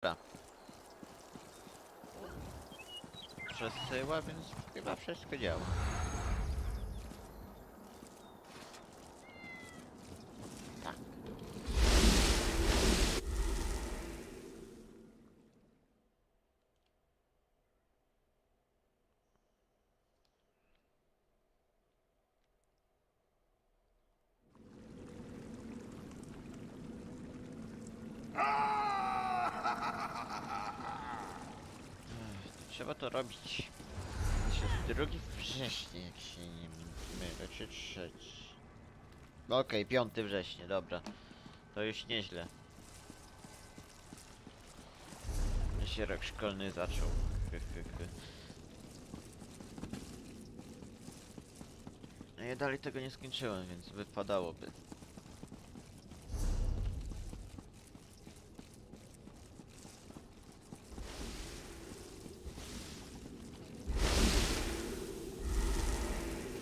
Dobra. Przesyła, więc chyba wszystko działa. Tak. Trzeba to robić. Dzisiaj jest 2 września, jak się nie mylę, czy 3. Okej, 5 września, dobra. To już nieźle. Się rok szkolny zaczął. No ja dalej tego nie skończyłem, więc wypadałoby.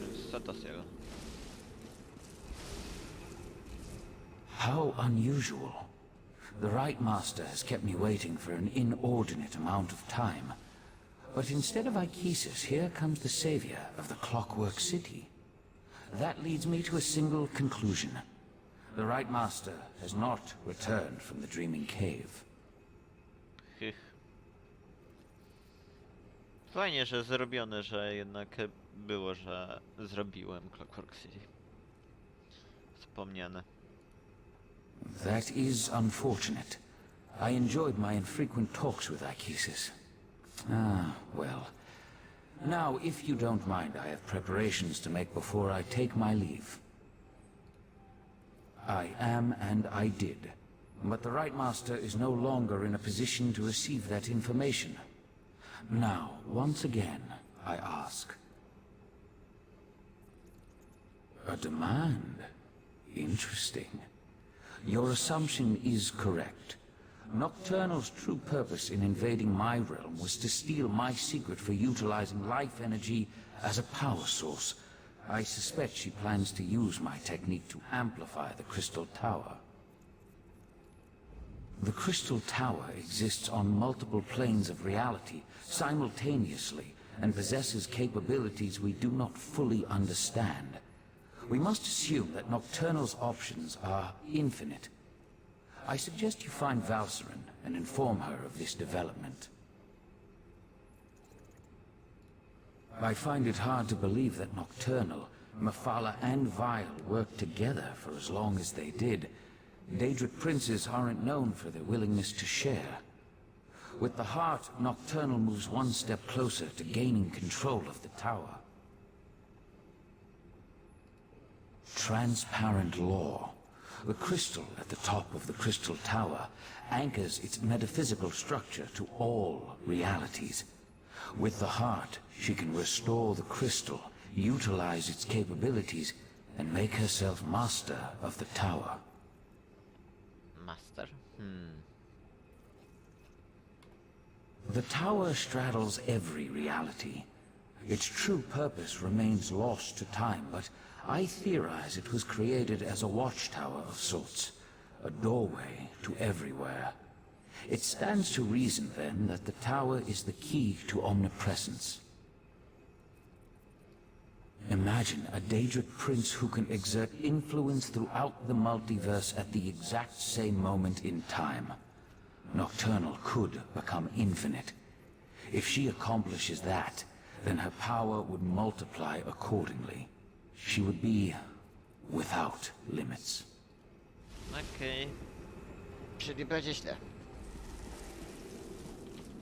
Więc co to się? How unusual. The Right Master has kept me waiting for an inordinate amount of time. But instead of Ichesis, here comes the savior of the Clockwork City. That leads me to a single conclusion. The Right Master has not returned from the Dreaming Cave. Fajnie, że zrobione, że jednak było, że zrobiłem Clockwork City. Wspomniane. That is unfortunate. I enjoyed my infrequent talks with Ichesis. Ah, well. Now, if you don't mind, I have preparations to make before I take my leave. I am and I did. But the Right Master is no longer in a position to receive that information. Now, once again, I ask. A demand? Interesting. Your assumption is correct. Nocturnal's true purpose in invading my realm was to steal my secret for utilizing life energy as a power source. I suspect she plans to use my technique to amplify the Crystal Tower. The Crystal Tower exists on multiple planes of reality simultaneously and possesses capabilities we do not fully understand. We must assume that Nocturnal's options are infinite. I suggest you find Valcerin and inform her of this development. I find it hard to believe that Nocturnal, Mephala and Vile worked together for as long as they did. Daedric princes aren't known for their willingness to share. With the heart, Nocturnal moves one step closer to gaining control of the tower. Transparent law. The crystal at the top of the Crystal Tower anchors its metaphysical structure to all realities. With the heart, she can restore the crystal, utilize its capabilities, and make herself master of the tower. Master? The tower straddles every reality. Its true purpose remains lost to time, but I theorize it was created as a watchtower of sorts, a doorway to everywhere. It stands to reason, then, that the tower is the key to omnipresence. Imagine a Daedric prince who can exert influence throughout the multiverse at the exact same moment in time. Nocturnal could become infinite. If she accomplishes that, then her power would multiply accordingly. She would be without limits. Okej. Czyli będzie źle.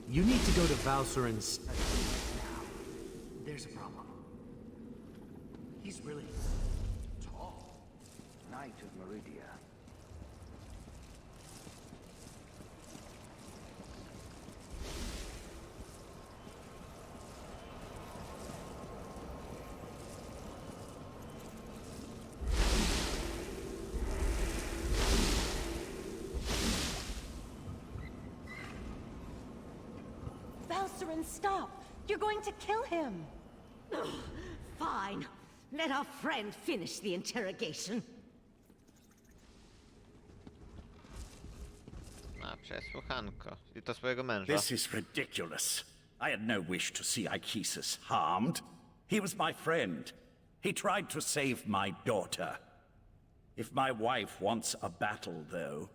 You need to go to Valcerin's now. There's a problem. He's really tall. Knight of Meridia. Valcerin, stop! You're going to kill him! Fine. Let our friend finish the interrogation. A Przesłuchanko. I to swojego męża. This is ridiculous. I had no wish to see Ikesus harmed. He was my friend. He tried to save my daughter. If my wife wants a battle, though,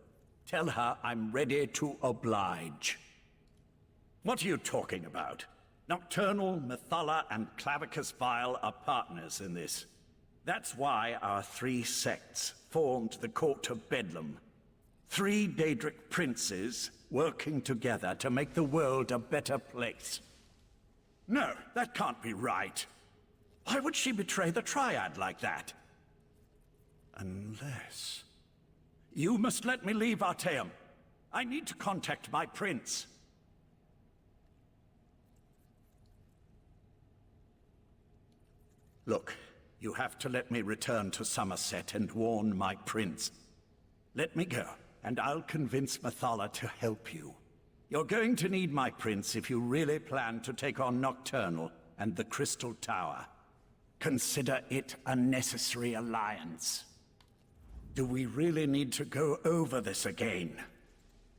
tell her I'm ready to oblige. What are you talking about? Nocturnal, Methala, and Clavicus Vile are partners in this. That's why our three sects formed the Court of Bedlam. 3 Daedric princes working together to make the world a better place. No, that can't be right. Why would she betray the Triad like that? Unless... You must let me leave Arteum. I need to contact my prince. Look, you have to let me return to Summerset and warn my prince. Let me go, and I'll convince Methala to help you. You're going to need my prince if you really plan to take on Nocturnal and the Crystal Tower. Consider it a necessary alliance. Do we really need to go over this again?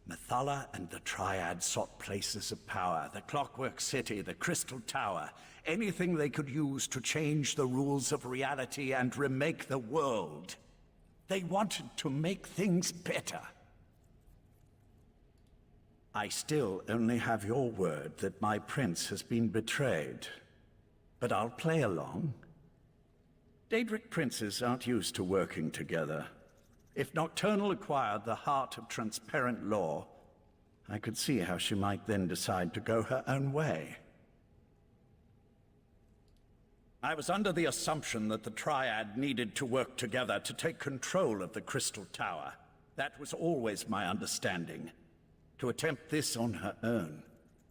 Methala and the Triad sought places of power, the Clockwork City, the Crystal Tower, anything they could use to change the rules of reality and remake the world. They wanted to make things better. I still only have your word that my prince has been betrayed. But I'll play along. Daedric princes aren't used to working together. If Nocturnal acquired the heart of transparent law, I could see how she might then decide to go her own way. I was under the assumption that the Triad needed to work together to take control of the Crystal Tower. That was always my understanding. To attempt this on her own,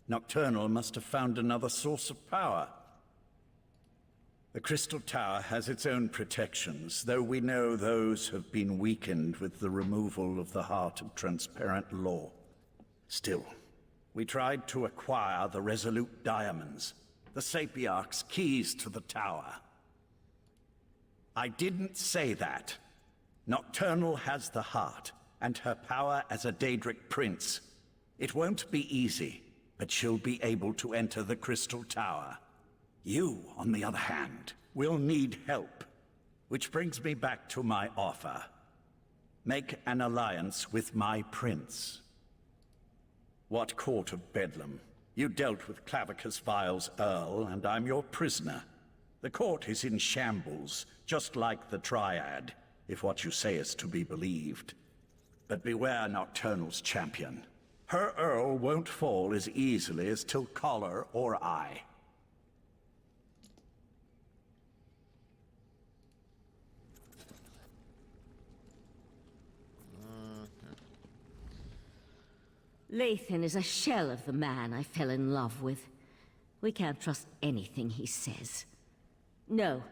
Nocturnal must have found another source of power. The Crystal Tower has its own protections, though we know those have been weakened with the removal of the Heart of Transparent Law. Still, we tried to acquire the Resolute Diamonds, the Sapiarch's keys to the tower. I didn't say that. Nocturnal has the heart, and her power as a Daedric prince. It won't be easy, but she'll be able to enter the Crystal Tower. You, on the other hand, will need help. Which brings me back to my offer. Make an alliance with my prince. What Court of Bedlam? You dealt with Clavicus Vile's Earl, and I'm your prisoner. The court is in shambles, just like the Triad, if what you say is to be believed. But beware Nocturnal's champion. Her Earl won't fall as easily as Tilcollar or I. Lathan is a shell of the man I fell in love with. We can't trust anything he says. No,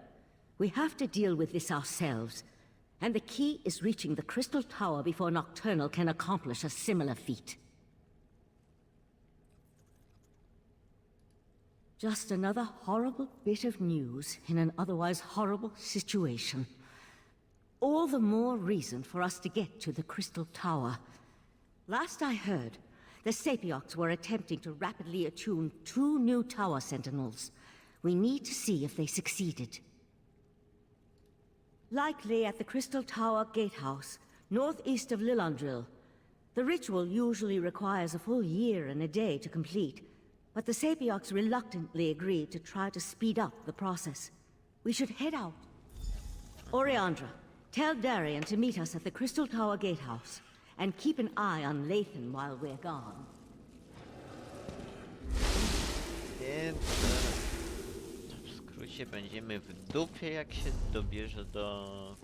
we have to deal with this ourselves. And the key is reaching the Crystal Tower before Nocturnal can accomplish a similar feat. Just another horrible bit of news in an otherwise horrible situation. All the more reason for us to get to the Crystal Tower. Last I heard, the Sapiarchs were attempting to rapidly attune 2 new tower sentinels. We need to see if they succeeded. Likely at the Crystal Tower Gatehouse, northeast of Lillandril. The ritual usually requires a full year and a day to complete, but the Sapiarchs reluctantly agreed to try to speed up the process. We should head out. Oriandra, tell Darian to meet us at the Crystal Tower Gatehouse. And keep an eye on Lathan while we're gone. Więc w skrócie będziemy w dupie, jak się dobierze do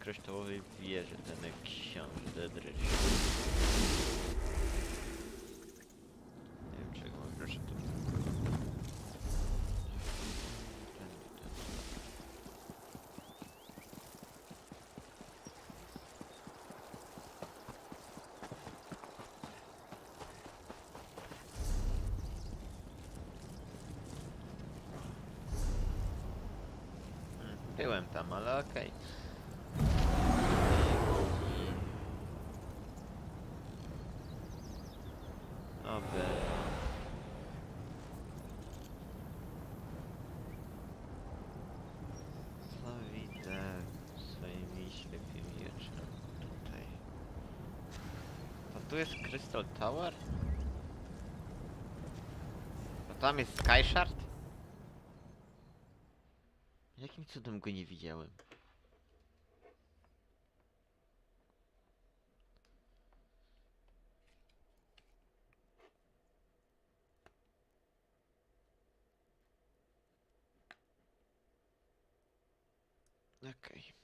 kryształowej wieży, ten książę Dedryś. Nie wiem, czego mam proszę tu. Byłem tam, ale okej. tu jest Crystal Tower? A tam jest Sky Shard? Jakim cudem go nie widziałem? Okej.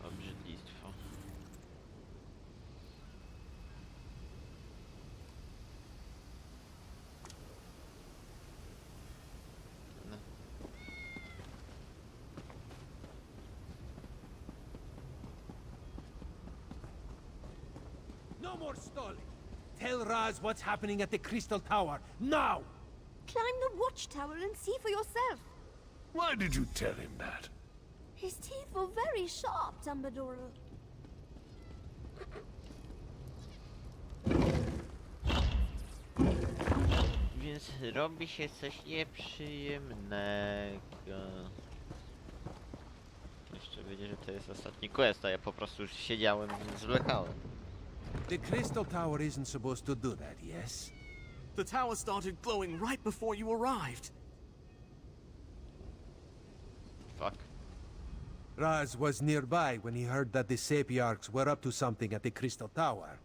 Obrzydlistwo. No. No more stalling. Tell Raz what's happening at the Crystal Tower, now! Climb the watchtower and see for yourself. Why did you tell him that? His teeth were very sharp, Dumbledore. Więc robi się coś nieprzyjemnego. Jeszcze wiedzieć, że to jest ostatni quest, a ja po prostu już siedziałem i zwlekałem. The Crystal Tower isn't supposed to do that, yes? The tower started glowing right before you arrived. Fuck. Raz was nearby when he heard that the Sapiarchs were up to something at the Crystal Tower.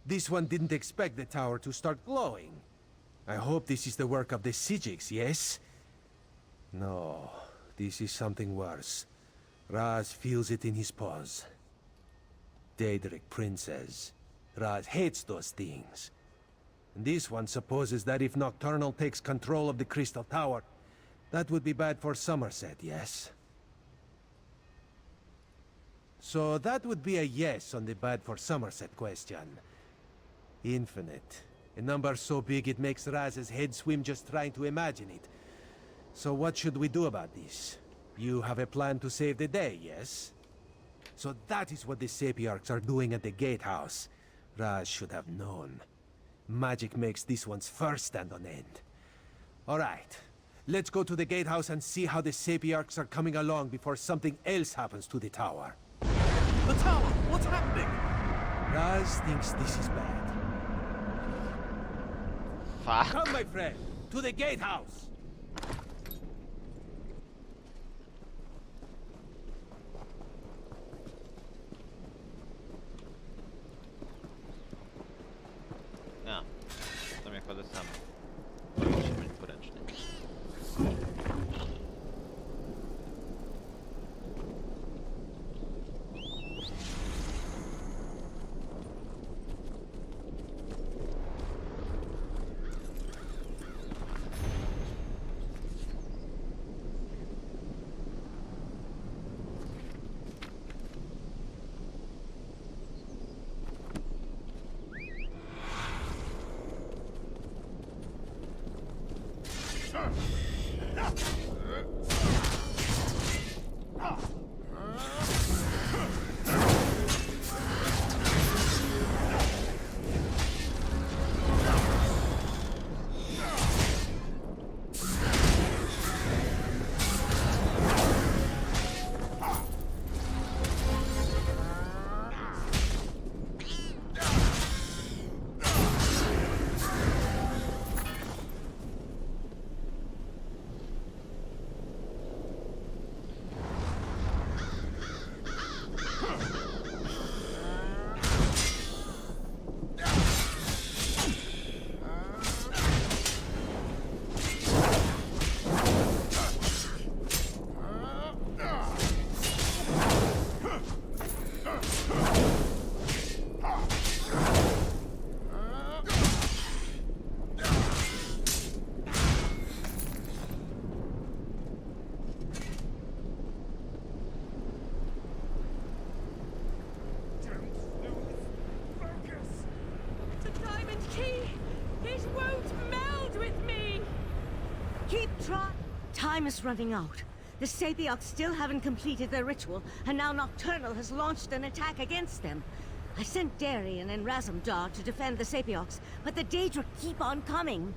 This one didn't expect the tower to start glowing. I hope this is the work of the Sijics, yes? No, this is something worse. Raz feels it in his paws. Daedric Princess. Raz hates those things. And this one supposes that if Nocturnal takes control of the Crystal Tower, that would be bad for Summerset, yes? So that would be a yes on the bad for Summerset question. Infinite. A number so big it makes Raz's head swim just trying to imagine it. So what should we do about this? You have a plan to save the day, yes? So that is what the Sapiarchs are doing at the gatehouse. Raz should have known. Magic makes this one's first stand on end. Alright. Let's go to the gatehouse and see how the Sapiarchs are coming along before something else happens to the tower. The tower! What's happening? Raz thinks this is bad. Fuck. Come, my friend, to the gatehouse! A, tam ja chodzę sam. Musi być poręczny. Time is running out. The Sapiarchs still haven't completed their ritual, and now Nocturnal has launched an attack against them. I sent Darien and Razumdar to defend the Sapiox, but the Daedra keep on coming.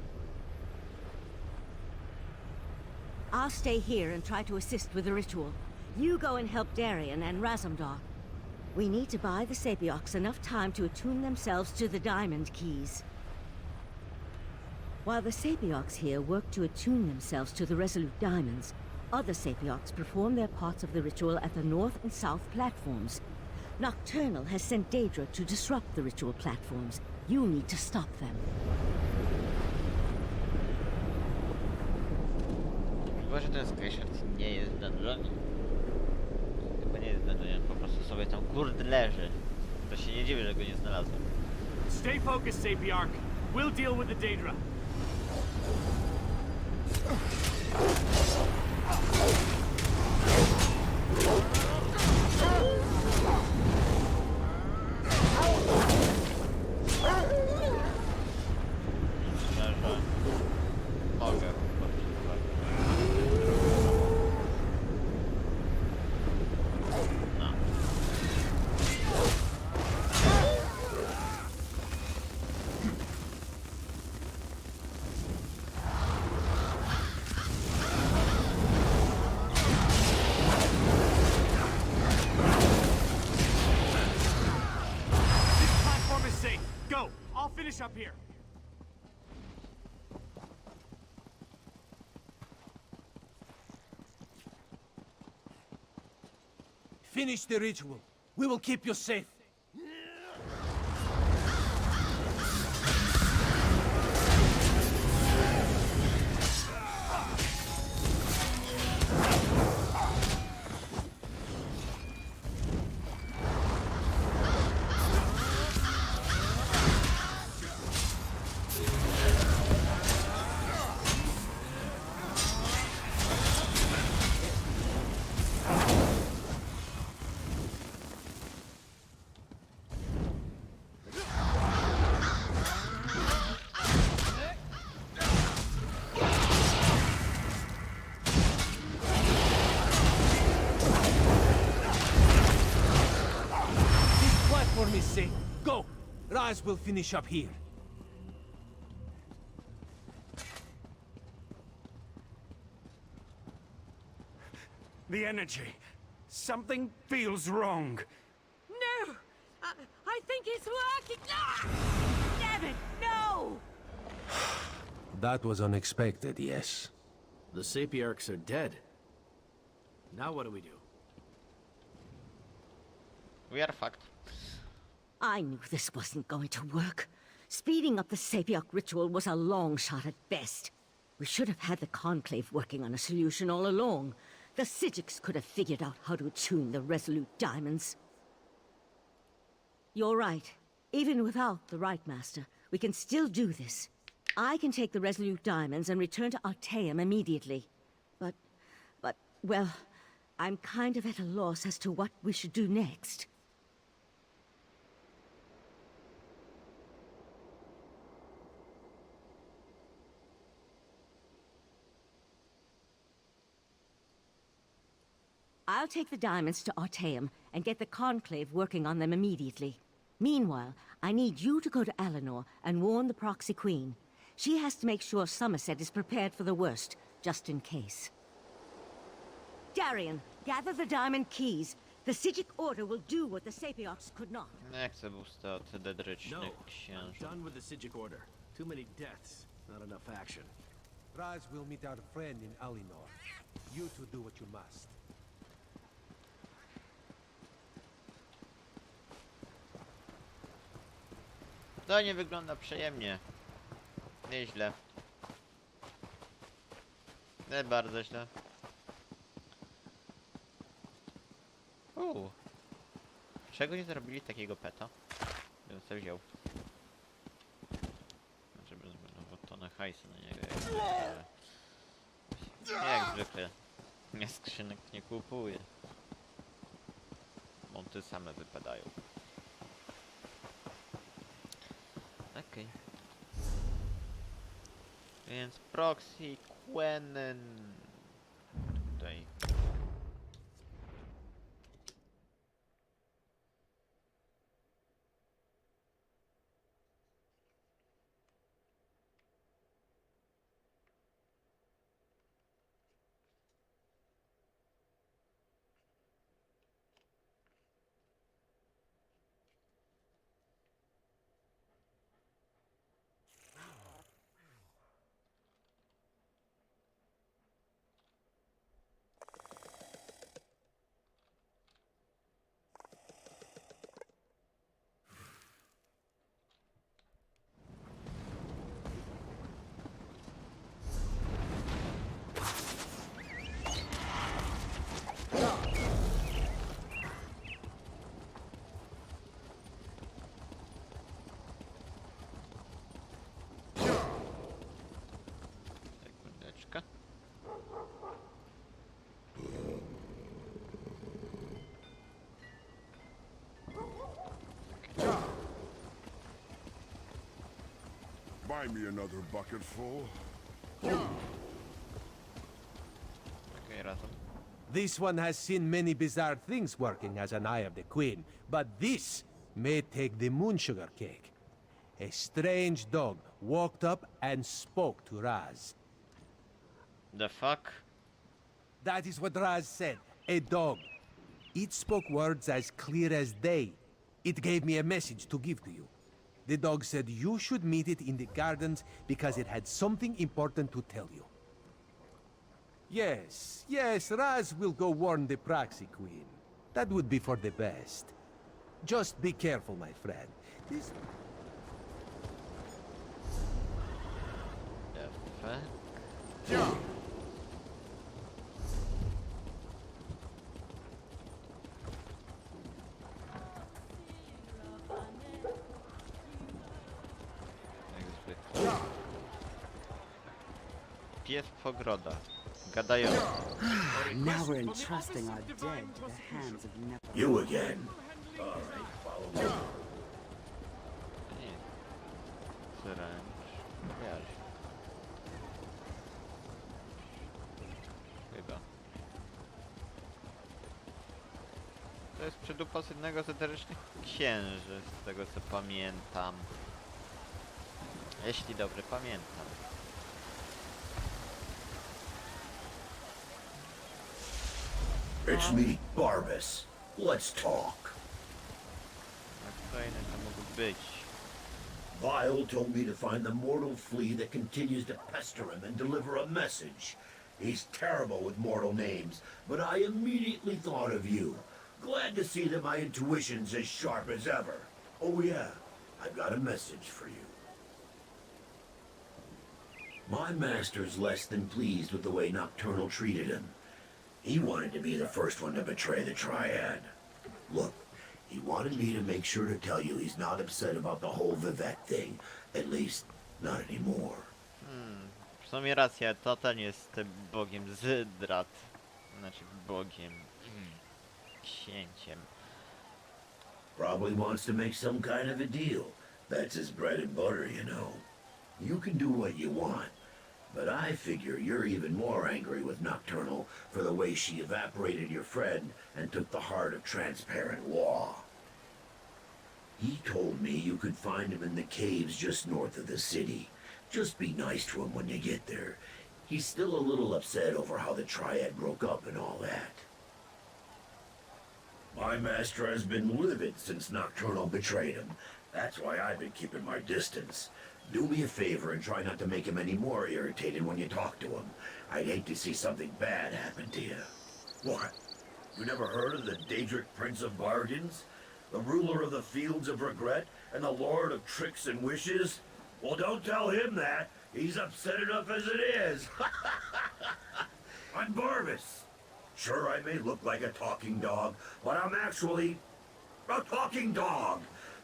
I'll stay here and try to assist with the ritual. You go and help Darien and Razumdar. We need to buy the Sapiox enough time to attune themselves to the Diamond Keys. While the Sapiox here work to attune themselves to the Resolute Diamonds, other Sapiox perform their parts of the ritual at the north and south platforms. Nocturnal has sent Daedra to disrupt the ritual platforms. You need to stop them. Chyba, że ten screenshot nie jest dungeon. Chyba nie jest dungeon, po prostu sobie tam kurde leży. To się nie dziwię, że go nie znalazłem. Stay focused, Sapiarch. We'll deal with the Daedra. Myślę, że mogę. No. This platform is safe. Go. I'll finish up here. Finish the ritual. We will keep you safe. This platform is safe. Go! Raz will finish up here. The energy. Something feels wrong. No! I think it's working! Ah! Damn it, no! That was unexpected, yes. The Sapiarchs are dead. Now what do we do? We are fucked. I knew this wasn't going to work. Speeding up the Sapioc ritual was a long shot at best. We should have had the Conclave working on a solution all along. The Psijics could have figured out how to attune the Resolute Diamonds. You're right. Even without the Right Master, we can still do this. I can take the Resolute Diamonds and return to Artaeum immediately. But, well, I'm kind of at a loss as to what we should do next. I'll take the diamonds to Artaeum and get the Conclave working on them immediately. Meanwhile, I need you to go to Eleanor and warn the Proxy Queen. She has to make sure Summerset is prepared for the worst, just in case. Darien, gather the diamond keys. The Psijic Order will do what the Sapiocs could not. Nie chcę busta od No, dedrycznych I'm księży. done with the Psijic Order. Too many deaths, not enough action. Raz will meet our friend in Alinor. You two do what you must. To nie wygląda przyjemnie. Nieźle. Nie bardzo źle. Czego nie zrobili takiego peta? Bym sobie wziął. Znaczy bym zmarnował tonę hajsu na niego. Jak zwykle. Ja skrzynek nie kupuję. Monty same wypadają. Okej. Więc Proxy Quenen. Tutaj. buy me another bucket full? Okej, razem. This one has seen many bizarre things working as an Eye of the Queen, but this may take the moon sugar cake. A strange dog walked up and spoke to Raz. The fuck? That is what Raz said. A dog. It spoke words as clear as day. It gave me a message to give to you. The dog said you should meet it in the gardens because it had something important to tell you. Yes, Raz will go warn the Proxy Queen. That would be for the best. Just be careful, my friend. This... The fuck? Jak zwykle. Pies pogroda. Gadający. Now we're entrusting our dead to the hands of You again. All right, follow me. Nie. Zręcz. Kojarzy. Chyba. To jest przydupas jednego z eterycznych księży, z tego co pamiętam. Jeśli dobrze pamiętam. It's me, Barbas. Let's talk. A kto inny to mógł być? Vile told me to find the mortal flea that continues to pester him and deliver a message. He's terrible with mortal names, but I immediately thought of you. Glad to see that my intuition's as sharp as ever. Oh yeah, I've got a message for you. My master's less than pleased with the way Nocturnal treated him. He wanted to be the first one to betray the Triad. Look, he wanted me to make sure to tell you he's not upset about the whole Vivette thing. At least, not anymore. W sumie racja, to ten jest bogiem Zydrat. Znaczy bogiem... księciem. Probably wants to make some kind of a deal. That's his bread and butter, you know. You can do what you want. But I figure you're even more angry with Nocturnal for the way she evaporated your friend and took the heart of transparent law. He told me you could find him in the caves just north of the city. Just be nice to him when you get there. He's still a little upset over how the Triad broke up and all that. My master has been livid since Nocturnal betrayed him. That's why I've been keeping my distance. Do me a favor and try not to make him any more irritated when you talk to him. I'd hate to see something bad happen to you. What? You never heard of the Daedric Prince of Bargains? The ruler of the Fields of Regret and the Lord of Tricks and Wishes? Well, don't tell him that. He's upset enough as it is. I'm Barbas. Sure, I may look like a talking dog, but I'm actually a talking dog.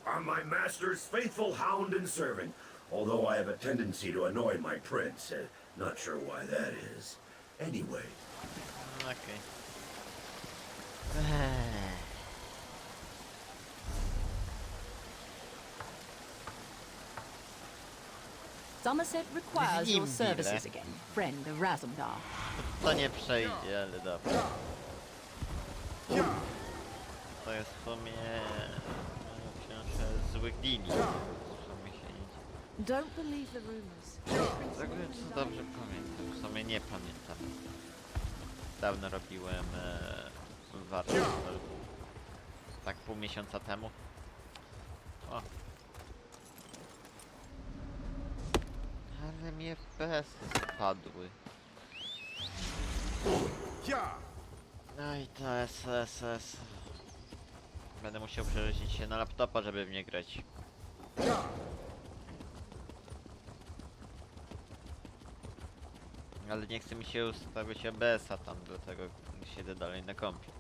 I'm my master's faithful hound and servant, although I have a tendency to annoy my prince. Not sure why that is. Anyway. Okej. Summerset requires your Zimbi, services le? again, friend of Razumdar. To nie przejdzie, ale dobra. To jest w sumie... książka złych deali. W sumie się nie... Don't believe the rumors. Z tego co dobrze pamiętam. W sumie nie pamiętam. Dawno robiłem warsztat. Tak pół miesiąca temu. O. Ale mi FPS-y spadły. No i to SSS. Będę musiał przerzucić się na laptopa, żeby w nie grać. Ale nie chce mi się ustawić ABS-a tam, dlatego siedzę dalej na kompie.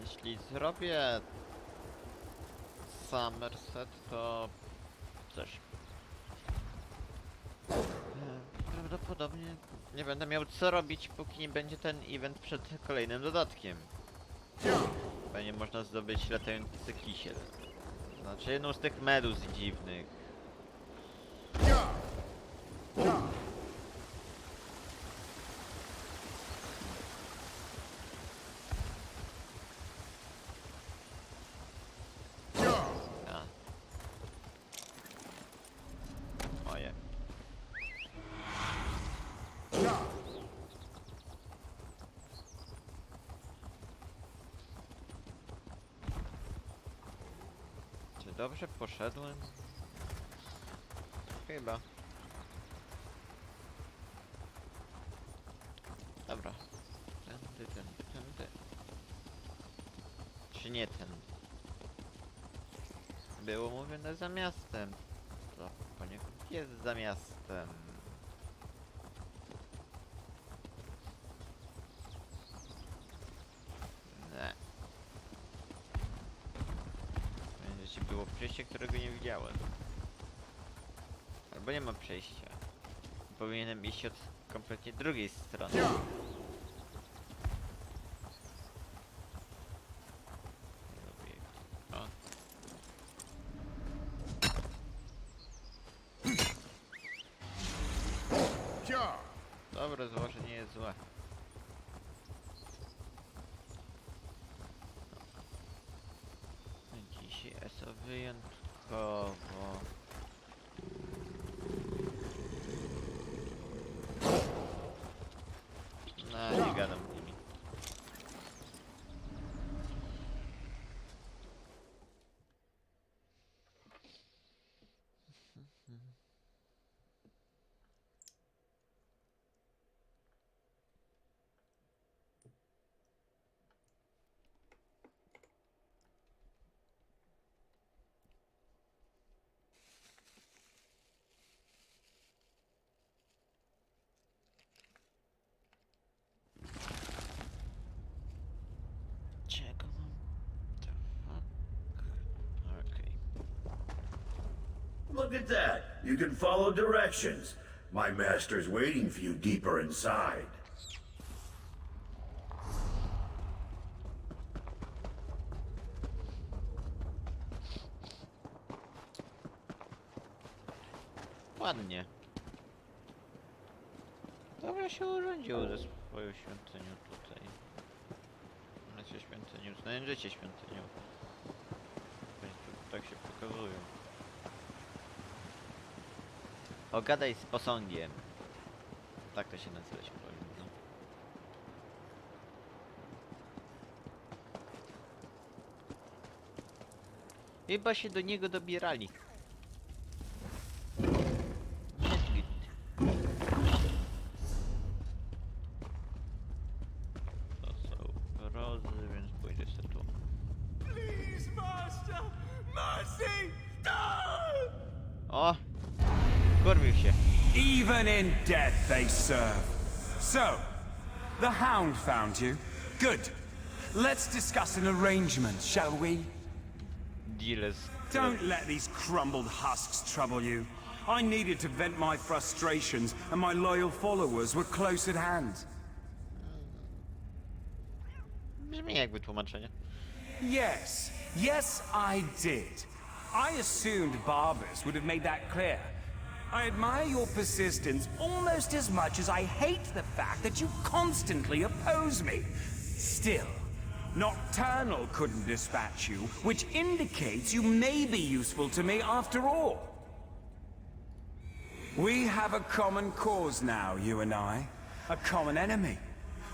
Jeśli zrobię Summerset, to coś. Prawdopodobnie nie będę miał co robić, póki nie będzie ten event przed kolejnym dodatkiem. Będzie można zdobyć latający kisiel. Znaczy jedną z tych meduz dziwnych. A. Oje. Czy dobrze poszedłem? Chyba. Dobra. Tędy. Czy nie ten? Było mówione za miastem. To poniekąd jest za miastem. Nie. Będzie było przejście, którego nie widziałem. Albo nie ma przejścia. Powinienem iść od kompletnie drugiej strony. O. Dobre złożenie jest złe. Dzisiaj jest wyjątkowo. No, nie gadam z nimi. Czego mam? The fuck? Okay. Look at that. You can follow directions. My master's waiting for you deeper inside. Ładnie. Dobrze się urządził ze swoją świątynią tutaj. Znaczy świątynią, znajdziecie świątynią. Tak się pokazują. Pogadaj z posągiem. Tak to się nazywa, się powiem. No. Chyba się do niego dobierali. To są rozy, więc pójdę sobie tu. Please, Master! Mercy! O! Kurwił się. Even in death they serve. So, the Hound found you. Good. Let's discuss an arrangement, shall we? Dealers. Don't let these crumbled husks trouble you. I needed to vent my frustrations, and my loyal followers were close at hand. Brzmi jak wytłumaczenie. Yes, yes I did. I assumed Barbus would have made that clear. I admire your persistence almost as much as I hate the fact that you constantly oppose me. Still, Nocturnal couldn't dispatch you, which indicates you may be useful to me after all. We have a common cause now, you and I. A common enemy.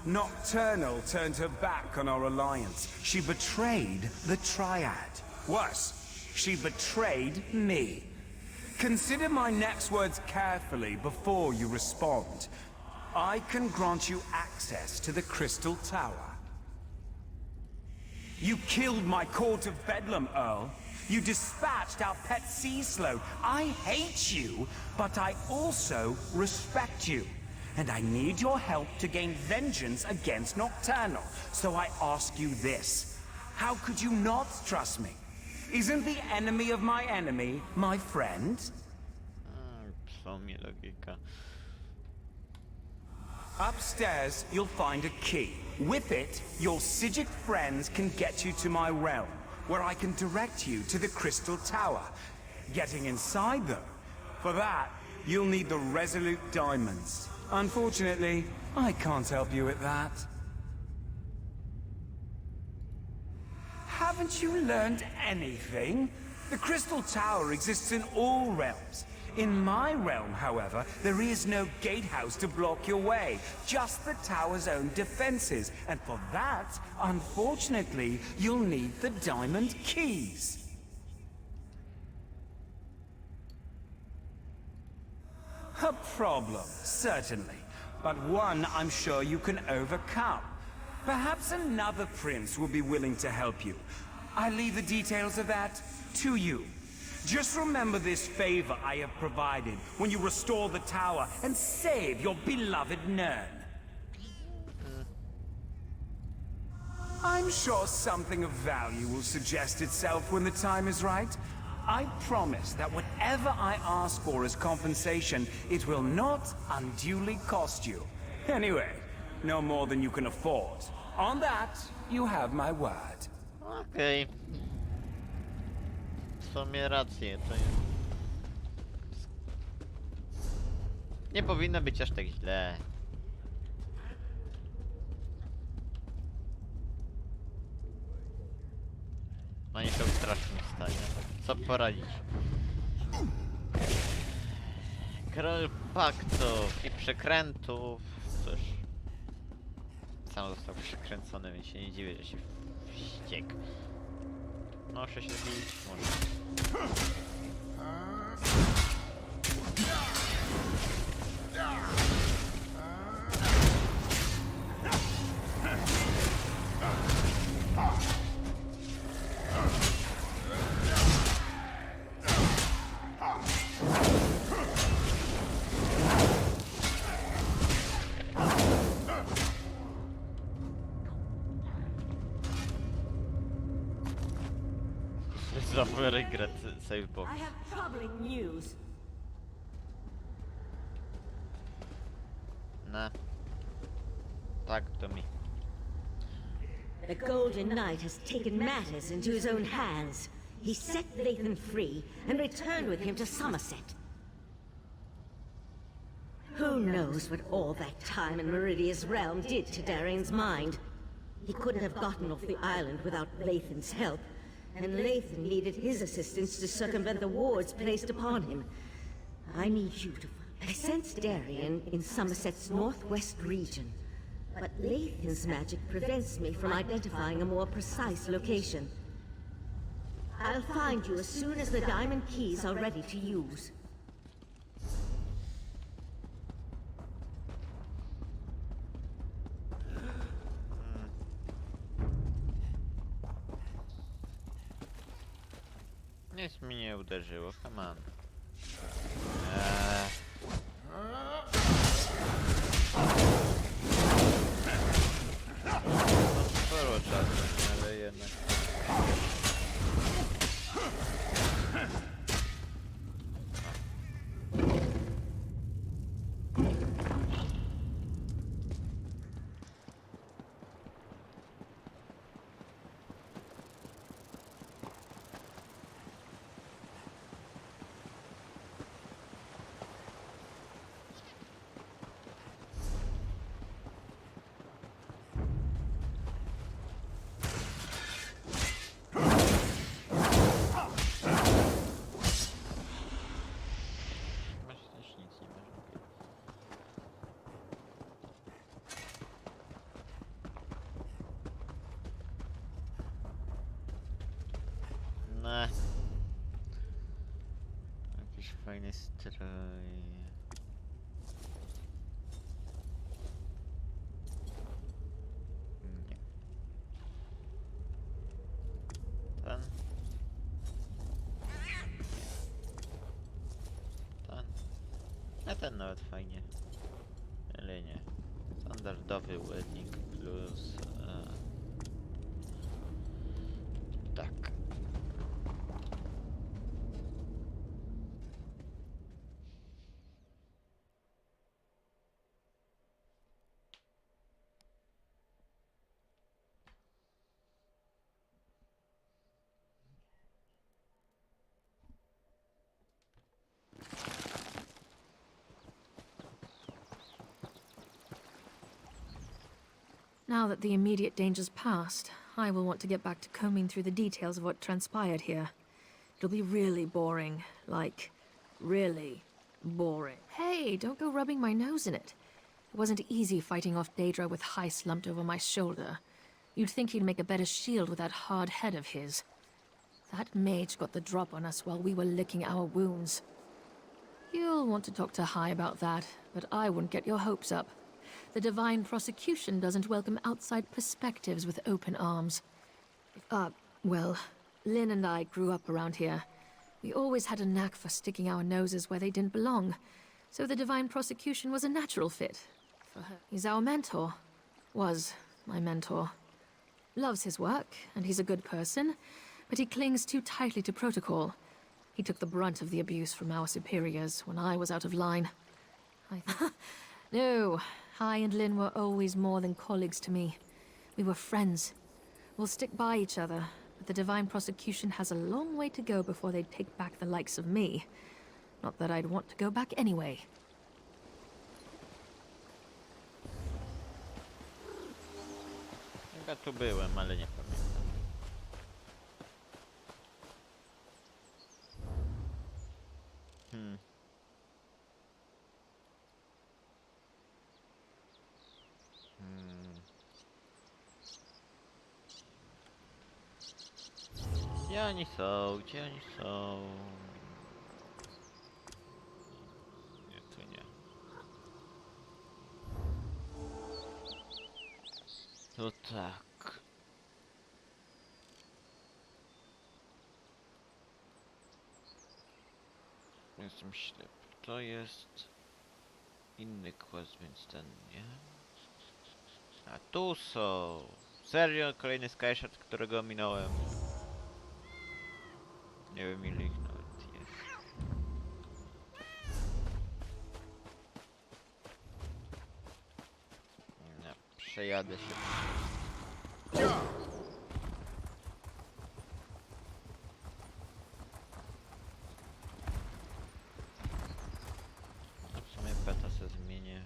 Nocturnal turned her back on our alliance. She betrayed the Triad. Worse, she betrayed me. Consider my next words carefully before you respond. I can grant you access to the Crystal Tower. You killed my Court of Bedlam, Earl. You dispatched our pet sea slow. I hate you, but I also respect you. And I need your help to gain vengeance against Nocturnal. So I ask you this. How could you not trust me? Isn't the enemy of my enemy my friend? W sumie logika. Upstairs, you'll find a key. With it, your Psijic friends can get you to my realm, where I can direct you to the Crystal Tower. Getting inside, though, for that, you'll need the Resolute Diamonds. Unfortunately, I can't help you with that. Haven't you learned anything? The Crystal Tower exists in all realms. In my realm, however, there is no gatehouse to block your way, just the tower's own defenses. And for that, unfortunately, you'll need the diamond keys. A problem, certainly, but one I'm sure you can overcome. Perhaps another prince will be willing to help you. I leave the details of that to you. Just remember this favor I have provided when you restore the tower and save your beloved Nern. I'm sure something of value will suggest itself when the time is right. I promise that whatever I ask for as compensation, it will not unduly cost you. Anyway, no more than you can afford. On that, you have my word. Okej. W sumie rację, to jest... Nie powinno być aż tak źle. Oni są w strasznym stanie. Co poradzić? Król paktów i przekrętów. Cóż. Sam został przekręcony, więc się nie dziwię, że się wściekł. Muszę się zbić, może. Znowu regret save box. I have troubling news. Nah. Tak to mi. The Golden Knight has taken matters into his own hands. He set Lathan free and returned with him to Summerset. Who knows what all that time in Meridia's realm did to Darian's mind? He couldn't have gotten off the island without Lathan's help, and Lathan needed his assistance to circumvent the wards placed upon him. I need you to... I sense Darian in Summerset's northwest region, but Lathan's magic prevents me from identifying a more precise location. I'll find you as soon as the diamond keys are ready to use. Nic mi nie uderzyło, come on. Sporo czasu, ale jednak. Jakiś fajny strój. Nie. Ten. Ten. A ten nawet fajnie. Ale nie. Standardowy wedding plus... tak. Now that the immediate danger's passed, I will want to get back to combing through the details of what transpired here. It'll be really boring. Like, really boring. Hey, don't go rubbing my nose in it. It wasn't easy fighting off Daedra with High slumped over my shoulder. You'd think he'd make a better shield with that hard head of his. That mage got the drop on us while we were licking our wounds. You'll want to talk to High about that, but I wouldn't get your hopes up. The Divine Prosecution doesn't welcome outside perspectives with open arms. Well, Lynn and I grew up around here. We always had a knack for sticking our noses where they didn't belong, so the Divine Prosecution was a natural fit for her. He's our mentor. Was my mentor. Loves his work, and he's a good person, but he clings too tightly to protocol. He took the brunt of the abuse from our superiors when I was out of line. No, High and Lynn were always more than colleagues to me. We were friends. We'll stick by each other, but the Divine Prosecution has a long way to go before they'd take back the likes of me. Not that I'd want to go back anyway. Ja tu byłem, ale nie pamiętam. Gdzie oni są? Gdzie oni są? Nie, tu nie. To tak. Jestem ślepy. To jest inny quest, więc ten nie. A tu są. Serio? Kolejny skyshot, którego minąłem. Nie wiem ile ich nawet jest. No, przejadę się. No w sumie peta se zmienię.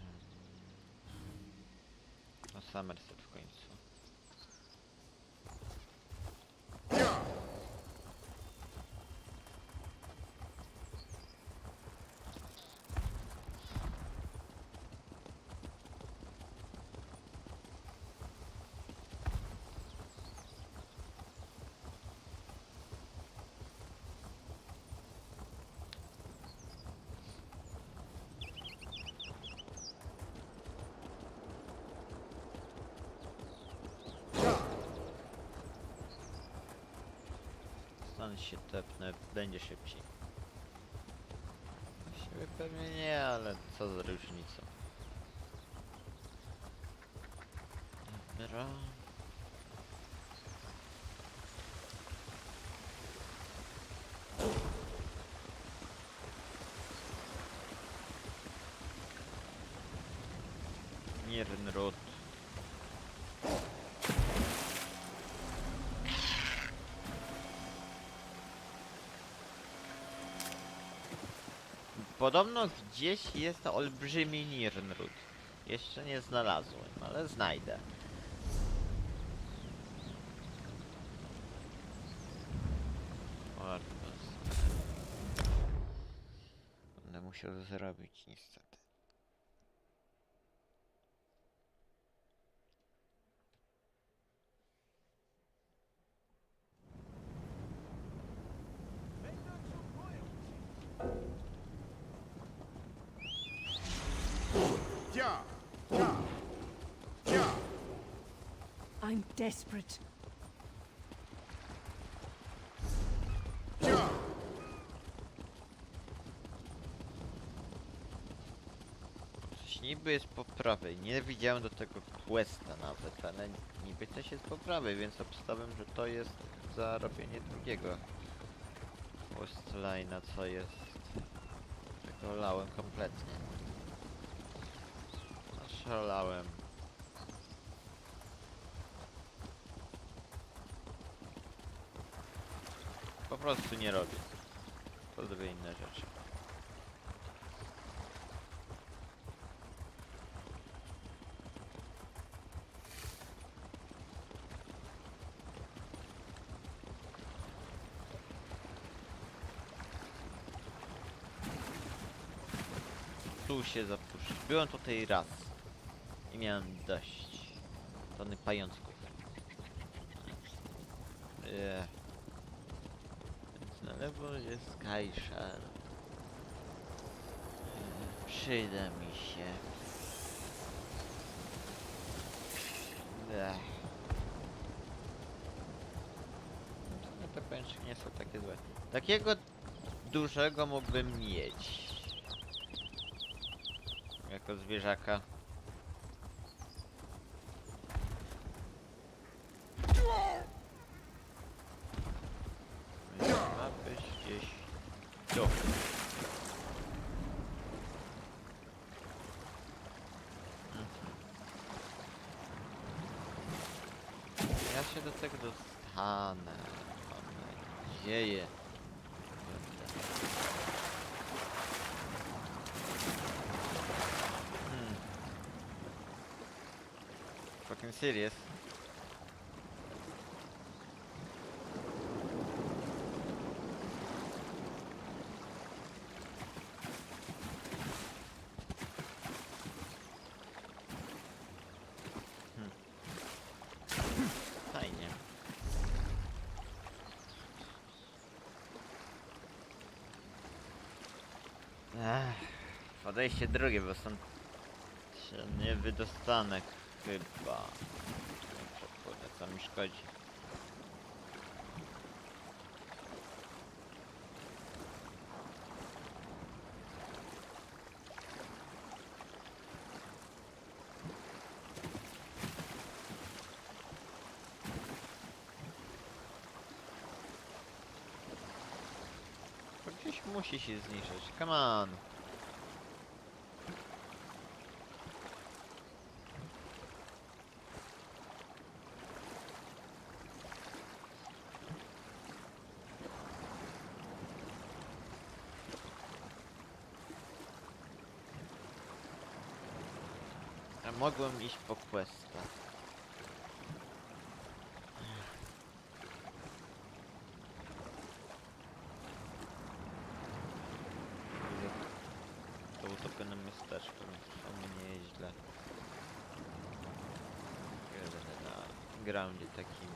No Summerset w końcu. Stan się tepnę, będzie szybciej. Siebie pewnie nie, ale co za różnica. Dobra. Nirnrod. Podobno gdzieś jest olbrzymi Nirnrud. Jeszcze nie znalazłem, ale znajdę. Będę musiał zrobić niestety. I'm desperate. Coś niby jest po prawej. Nie widziałem do tego questa nawet, ale niby coś jest po prawej, więc obstawiam, że to jest za robienie drugiego questline'a, co jest. Tego lałem kompletnie. Szalałem. Po prostu nie robię. To zrobię inne rzeczy. tu się zapuszczać. Byłem tutaj raz i miałem dość tony pajączków. Więc na lewo jest Skyshard. Przyda mi się. Te pęczki nie są takie złe. Takiego dużego mógłbym mieć. Jako zwierzaka. Ma być gdzieś tu. Ja się do tego dostanę. Mam nadzieję. Fucking serious. Fajnie. Podejście drugie, bo stąd się nie wydostanę chyba. Kurde, co mi szkodzi. To gdzieś musi się zniszczyć. Come on. A mogłem iść po questa. To utopione miasteczko, więc o mnie nie jest źle. Na groundzie takim,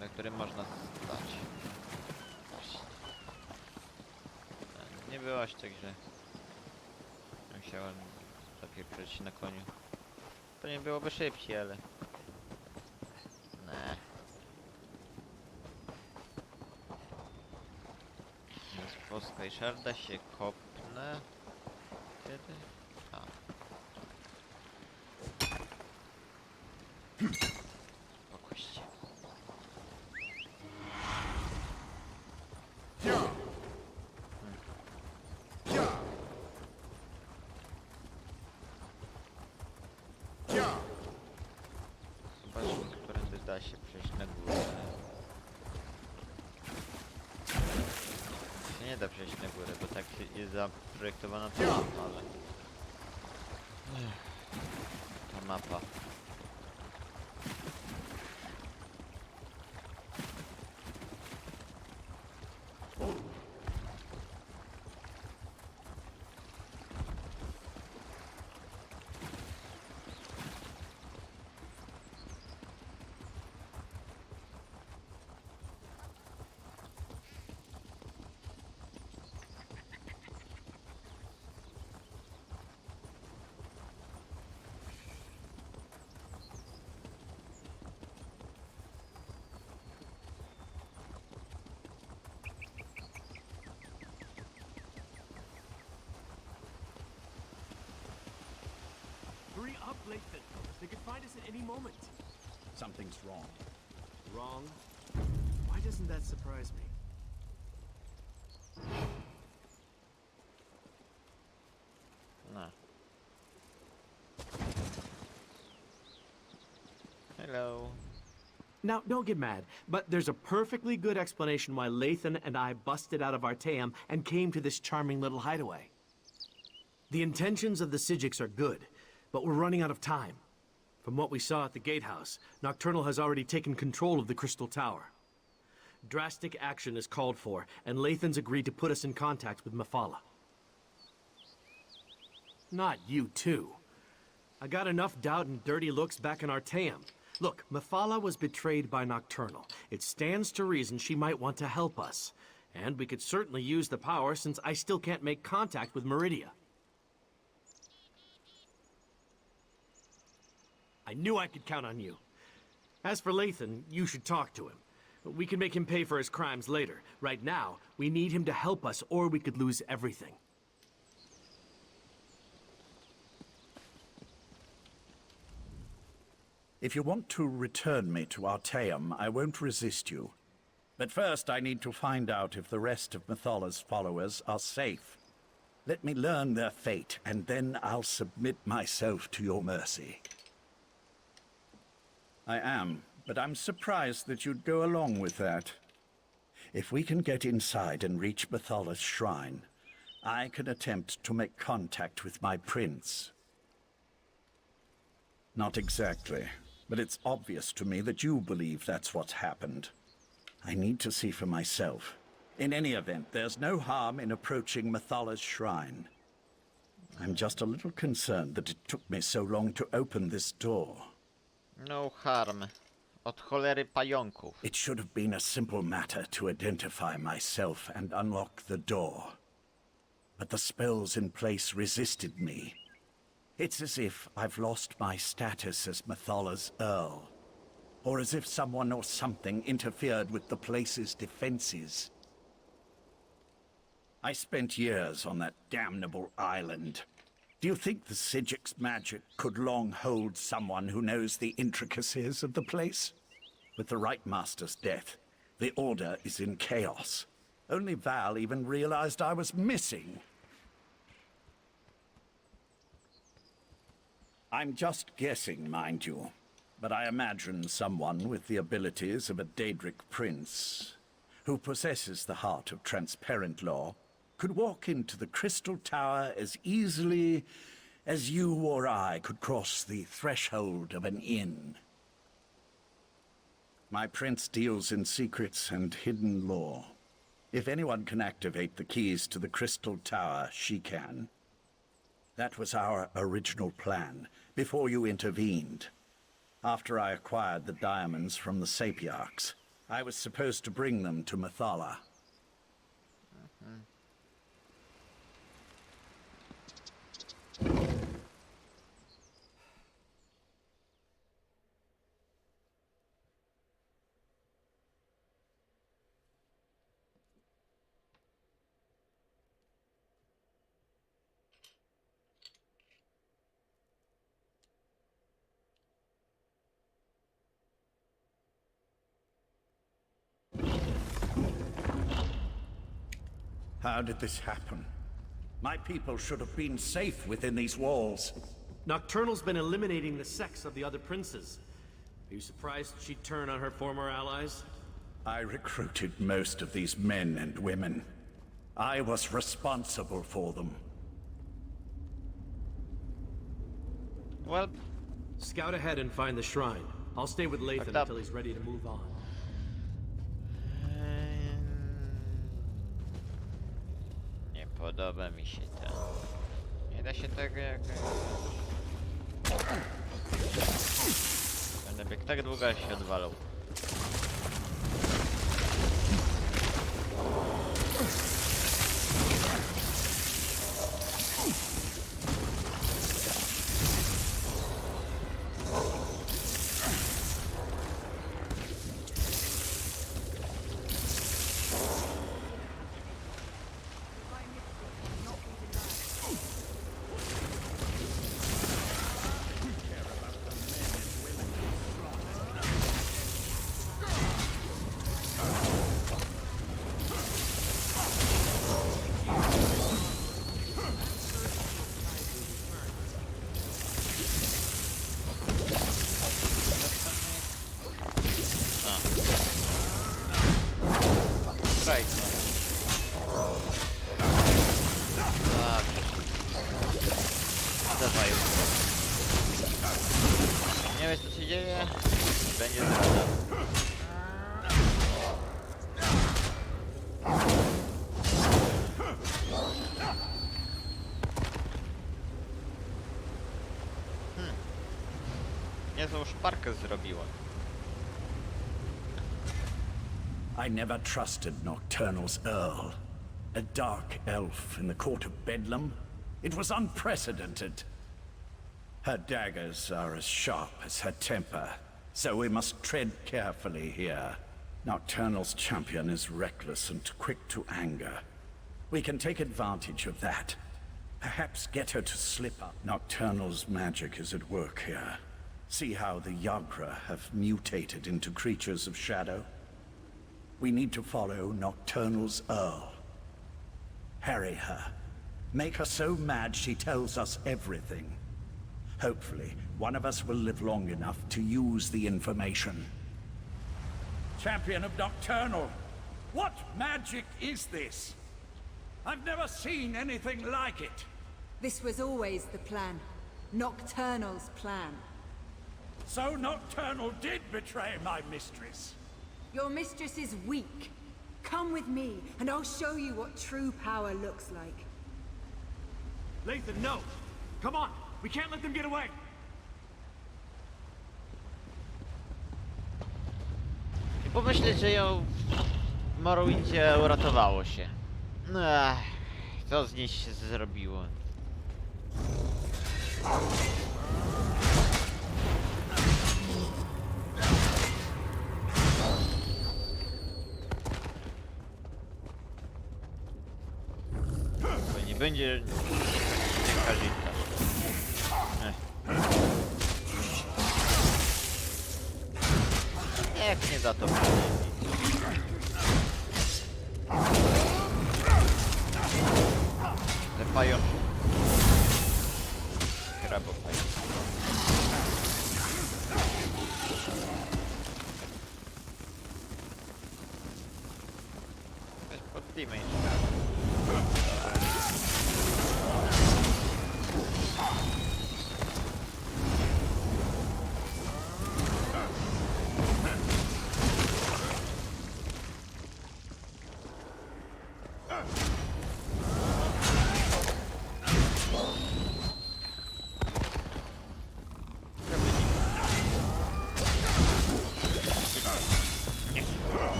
na którym można stać. Nie było aż tak źle. Musiałem zapieprzyć na koniu. To nie byłoby szybciej, ale... Nie. Więc po Skysharda się kopnę. Kiedy? A. Spokójcie. Zobaczmy, którędy da się przejść na górę. Się nie da przejść na górę, bo tak jest zaprojektowana ta mapa, ale... Ta mapa. Hurry up, Lathan. They could find us at any moment. Something's wrong. Wrong? Why doesn't that surprise me? No. Hello. Now, don't get mad, but there's a perfectly good explanation why Lathan and I busted out of Artaeum and came to this charming little hideaway. The intentions of the Psijics are good, but we're running out of time. From what we saw at the gatehouse, Nocturnal has already taken control of the Crystal Tower. Drastic action is called for, and Lathan's agreed to put us in contact with Mephala. Not you too. I got enough doubt and dirty looks back in Artaeum. Look, Methala was betrayed by Nocturnal. It stands to reason she might want to help us. And we could certainly use the power since I still can't make contact with Meridia. I knew I could count on you. As for Lathan, you should talk to him. We can make him pay for his crimes later. Right now, we need him to help us or we could lose everything. If you want to return me to Artaeum, I won't resist you. But first I need to find out if the rest of Methala's followers are safe. Let me learn their fate, and then I'll submit myself to your mercy. I am, but I'm surprised that you'd go along with that. If we can get inside and reach Methala's shrine, I can attempt to make contact with my prince. Not exactly. But it's obvious to me that you believe that's what's happened. I need to see for myself. In any event, there's no harm in approaching Methala's shrine. I'm just a little concerned that it took me so long to open this door. No harm. Od cholery pająków. It should have been a simple matter to identify myself and unlock the door. But the spells in place resisted me. It's as if I've lost my status as Methala's Earl. Or as if someone or something interfered with the place's defenses. I spent years on that damnable island. Do you think the Sigic's magic could long hold someone who knows the intricacies of the place? With the Right Master's death, the Order is in chaos. Only Val even realized I was missing. I'm just guessing, mind you, but I imagine someone with the abilities of a Daedric prince, who possesses the heart of transparent law, could walk into the Crystal Tower as easily as you or I could cross the threshold of an inn. My prince deals in secrets and hidden lore. If anyone can activate the keys to the Crystal Tower, she can. That was our original plan, before you intervened. After I acquired the diamonds from the Sapiarchs, I was supposed to bring them to Methala. How did this happen? My people should have been safe within these walls. Nocturnal's been eliminating the sects of the other princes. Are you surprised she'd turn on her former allies? I recruited most of these men and women. I was responsible for them. Well... Scout ahead and find the shrine. I'll stay with Lathan until he's ready to move on. Nie podoba mi się to. Nie da się tego jakoś... Będę biegł tak długo, aż się odwalą. Nie wiesz co się dzieje? Będzie zdrada. niezłą szparkę zrobiła. I never trusted Nocturnal's Earl. A dark elf in the court of Bedlam. It was unprecedented. Her daggers are as sharp as her temper, so we must tread carefully here. Nocturnal's champion is reckless and quick to anger. We can take advantage of that. Perhaps get her to slip up. Nocturnal's magic is at work here. See how the Yagra have mutated into creatures of shadow? We need to follow Nocturnal's Earl. Harry her. Make her so mad she tells us everything. Hopefully, one of us will live long enough to use the information. Champion of Nocturnal, what magic is this? I've never seen anything like it. This was always the plan. Nocturnal's plan. So Nocturnal did betray my mistress. Your mistress is weak. Come with me, and I'll show you what true power looks like. Lathan, no! Come on! We can't let them get away! I pomyśleć, że ją w Morrowindzie uratowało się. Ech, co z niej się zrobiło? Bo nie będzie dzienkarzyka. Jak nie za to te pająki. Krabo pająki. Weź podbijmy jeszcze.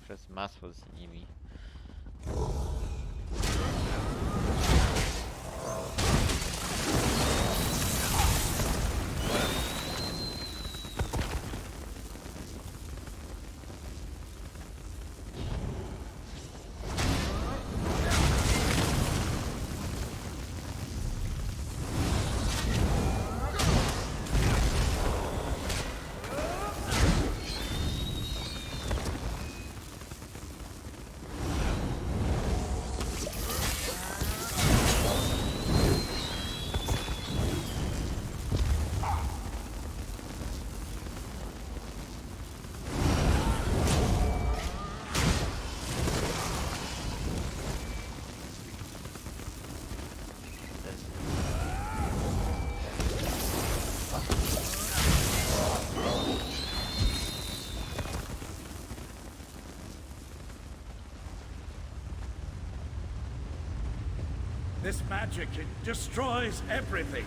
Przez masło z nimi. This magic, it destroys everything.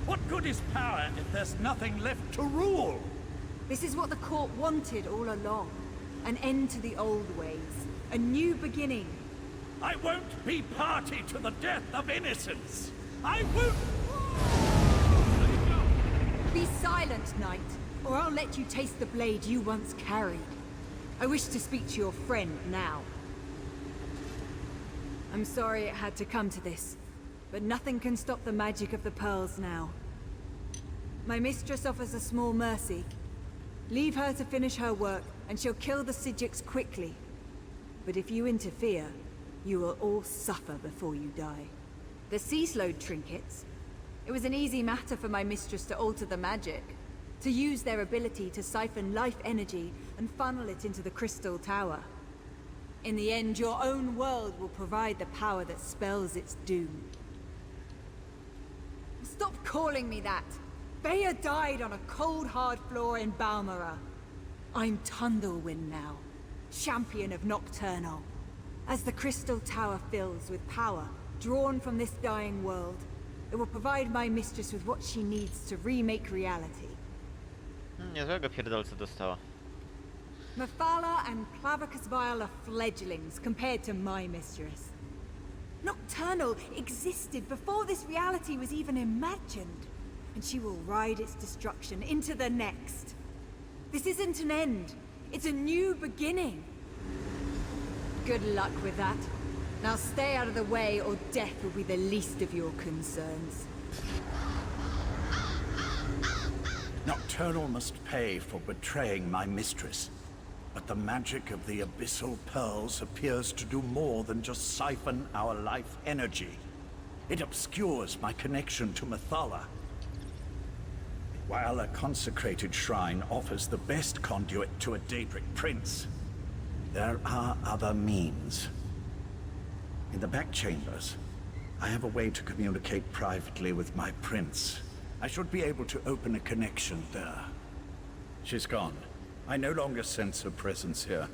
What good is power if there's nothing left to rule? This is what the court wanted all along. An end to the old ways. A new beginning. I won't be party to the death of innocence. I won't... Be silent, knight, or I'll let you taste the blade you once carried. I wish to speak to your friend now. I'm sorry it had to come to this, but nothing can stop the magic of the pearls now. My mistress offers a small mercy. Leave her to finish her work, and she'll kill the Psijics quickly. But if you interfere, you will all suffer before you die. The sea-slowed trinkets. It was an easy matter for my mistress to alter the magic. To use their ability to siphon life energy and funnel it into the Crystal Tower. In the end, your own world will provide the power that spells its doom. Stop calling me that! Bea died on a cold, hard floor in Balmora. I'm Tundlewind now. champion of Nocturnal. As the Crystal Tower fills with power, drawn from this dying world, it will provide my mistress with what she needs to remake reality. Niezłego pierdolca dostała. Mephala and Clavicus Vile are fledglings compared to my mistress. Nocturnal existed before this reality was even imagined, and she will ride its destruction into the next. This isn't an end, it's a new beginning. Good luck with that. Now stay out of the way or death will be the least of your concerns. Nocturnal must pay for betraying my mistress. But the magic of the Abyssal Pearls appears to do more than just siphon our life energy. It obscures my connection to Mephala. While a consecrated shrine offers the best conduit to a Daedric prince, there are other means. In the back chambers, I have a way to communicate privately with my prince. I should be able to open a connection there. She's gone. I no longer sense her presence here.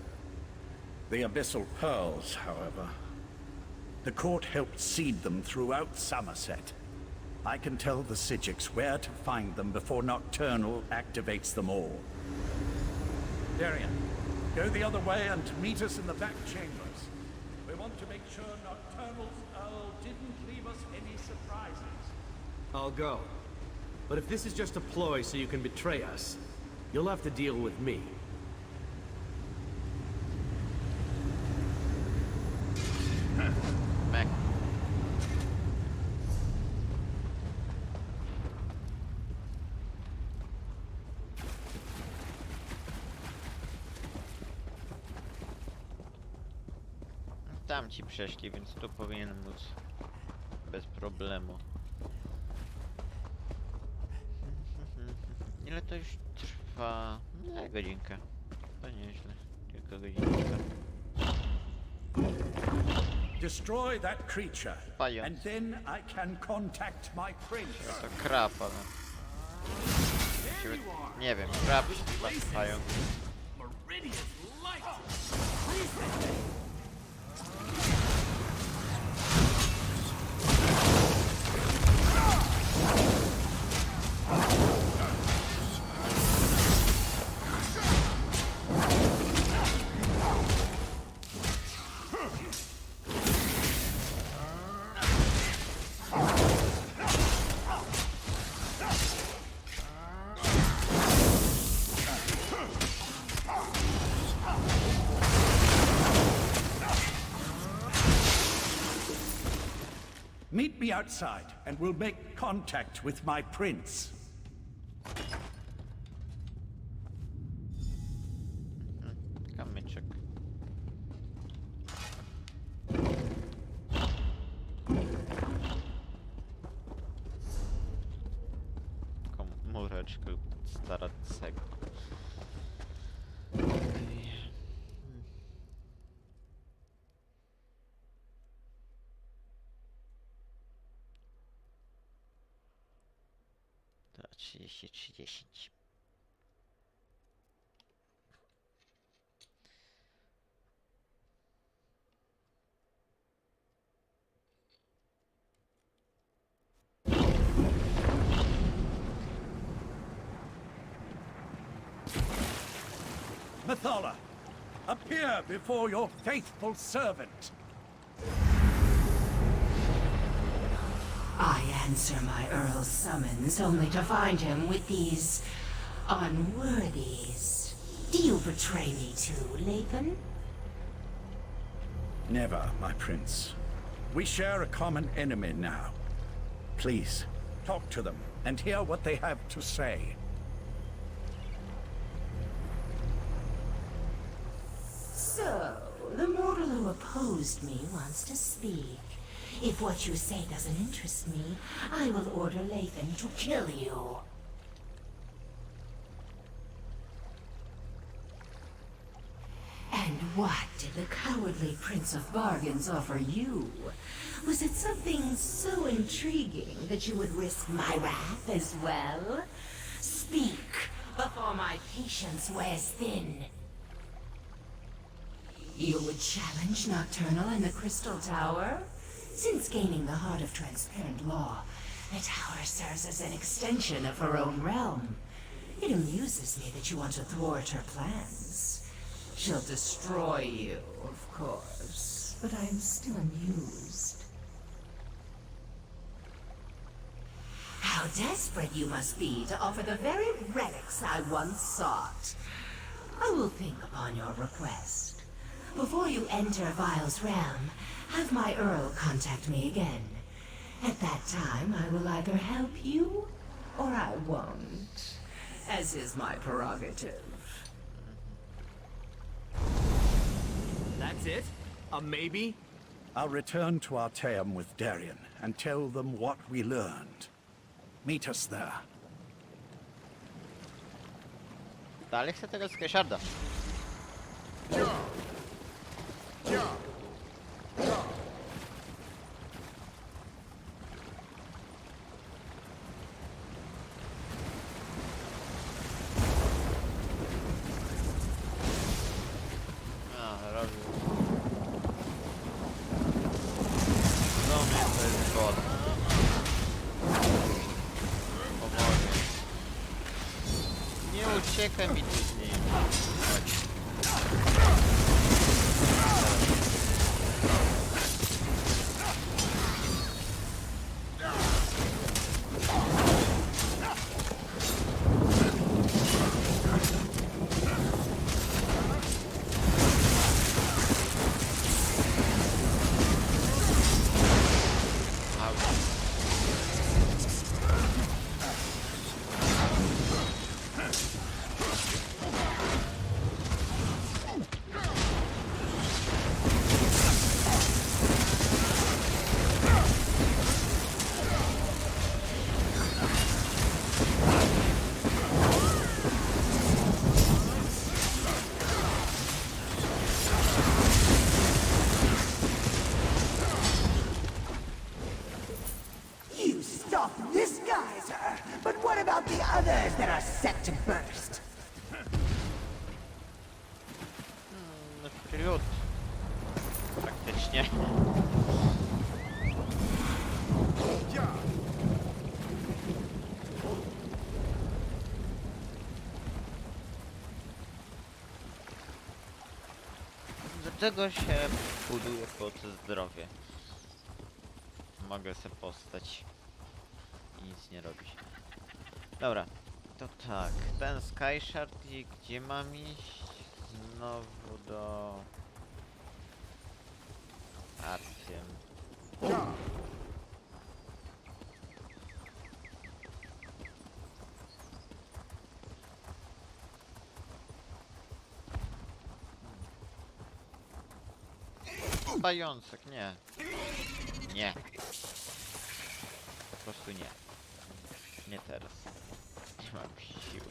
The Abyssal Pearls, however. The court helped seed them throughout Summerset. I can tell the Psijics where to find them before Nocturnal activates them all. Darian, go the other way and meet us in the back chambers. We want to make sure Nocturnal's Earl didn't leave us any surprises. I'll go. But if this is just a ploy so you can betray us, you'll have to deal with me. Back. Tam ci przeszli, więc tu powinien móc bez problemu. Ile to już trwa? No, godzinkę. To nieźle. Tylko godzinkę. Destroy that creature, Pająk. and then I can contact my prince. To krab, ale... Nie wiem, krab czy pająk. Meet me outside, and we'll make contact with my prince. Kamyczek. Komóreczkę stara cegła. To 30. Mephala, appear before your faithful servant. I answer my Earl's summons only to find him with these unworthies. Do you betray me too, Lathan? Never, my prince. We share a common enemy now. Please, talk to them and hear what they have to say. So, the mortal who opposed me wants to speak. If what you say doesn't interest me, I will order Lathan to kill you. And what did the cowardly Prince of Bargains offer you? Was it something so intriguing that you would risk my wrath as well? Speak, before my patience wears thin. You would challenge Nocturnal and the Crystal Tower? Since gaining the Heart of Transparent Law, the tower serves as an extension of her own realm. It amuses me that you want to thwart her plans. She'll destroy you, of course, but I'm still amused. How desperate you must be to offer the very relics I once sought. I will think upon your request. Before you enter Vile's realm, have my Earl contact me again. At that time, I will either help you, or I won't, as is my prerogative. That's it? A maybe? I'll return to Artaeum with Darien and tell them what we learned. Meet us there. Dalej chcę tego skresharda. Robił. No mnie to jest woda. Pomogę. Nie uciekaj mi tu z nim. Chodź. Wprzód. Praktycznie. Dlaczego się buduje pod zdrowie? Mogę sobie postać i nic nie robić. Dobra, to tak, ten Skyshard i gdzie mam iść? Znowu do... Arciem. Pajączek, nie. Nie. Po prostu nie. Nie teraz. Nie mam siły.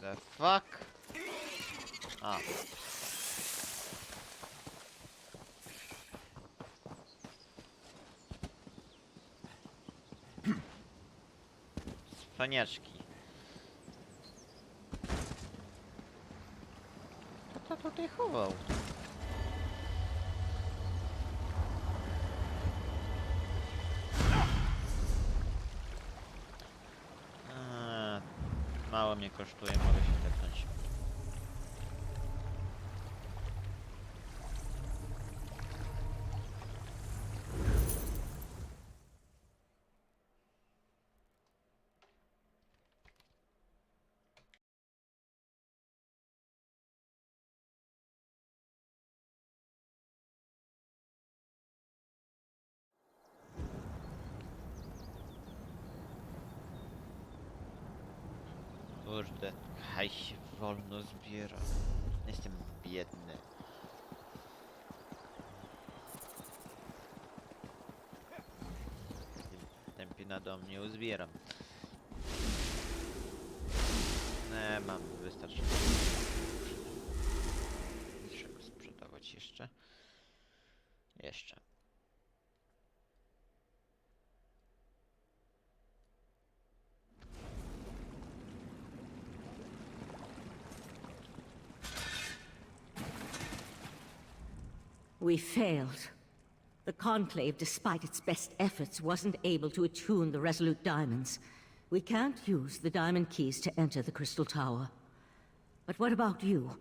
The fuck? A. Spaniaczki. Kto to tutaj chował? Mało mnie kosztuje, mogę się tepnąć. Kurde, haj się wolno zbiera. Jestem biedny. Tempina do mnie uzbieram. Nie, mam wystarczająco. Trzeba sprzedawać jeszcze. Jeszcze. We failed. The Conclave, despite its best efforts, wasn't able to attune the Resolute Diamonds. We can't use the diamond keys to enter the Crystal Tower. But what about you?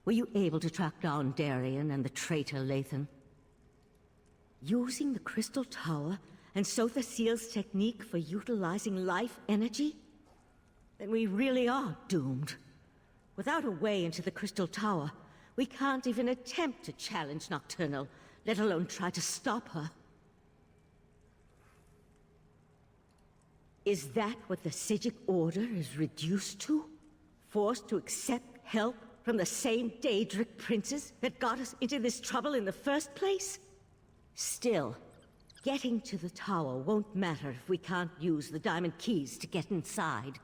Were you able to track down Darien and the traitor Lathan? Using the Crystal Tower and Sotha Seal's technique for utilizing life energy? Then we really are doomed. Without a way into the Crystal Tower, we can't even attempt to challenge Nocturnal, let alone try to stop her. Is that what the Psijic Order is reduced to? Forced to accept help from the same Daedric princes that got us into this trouble in the first place? Still, getting to the tower won't matter if we can't use the diamond keys to get inside.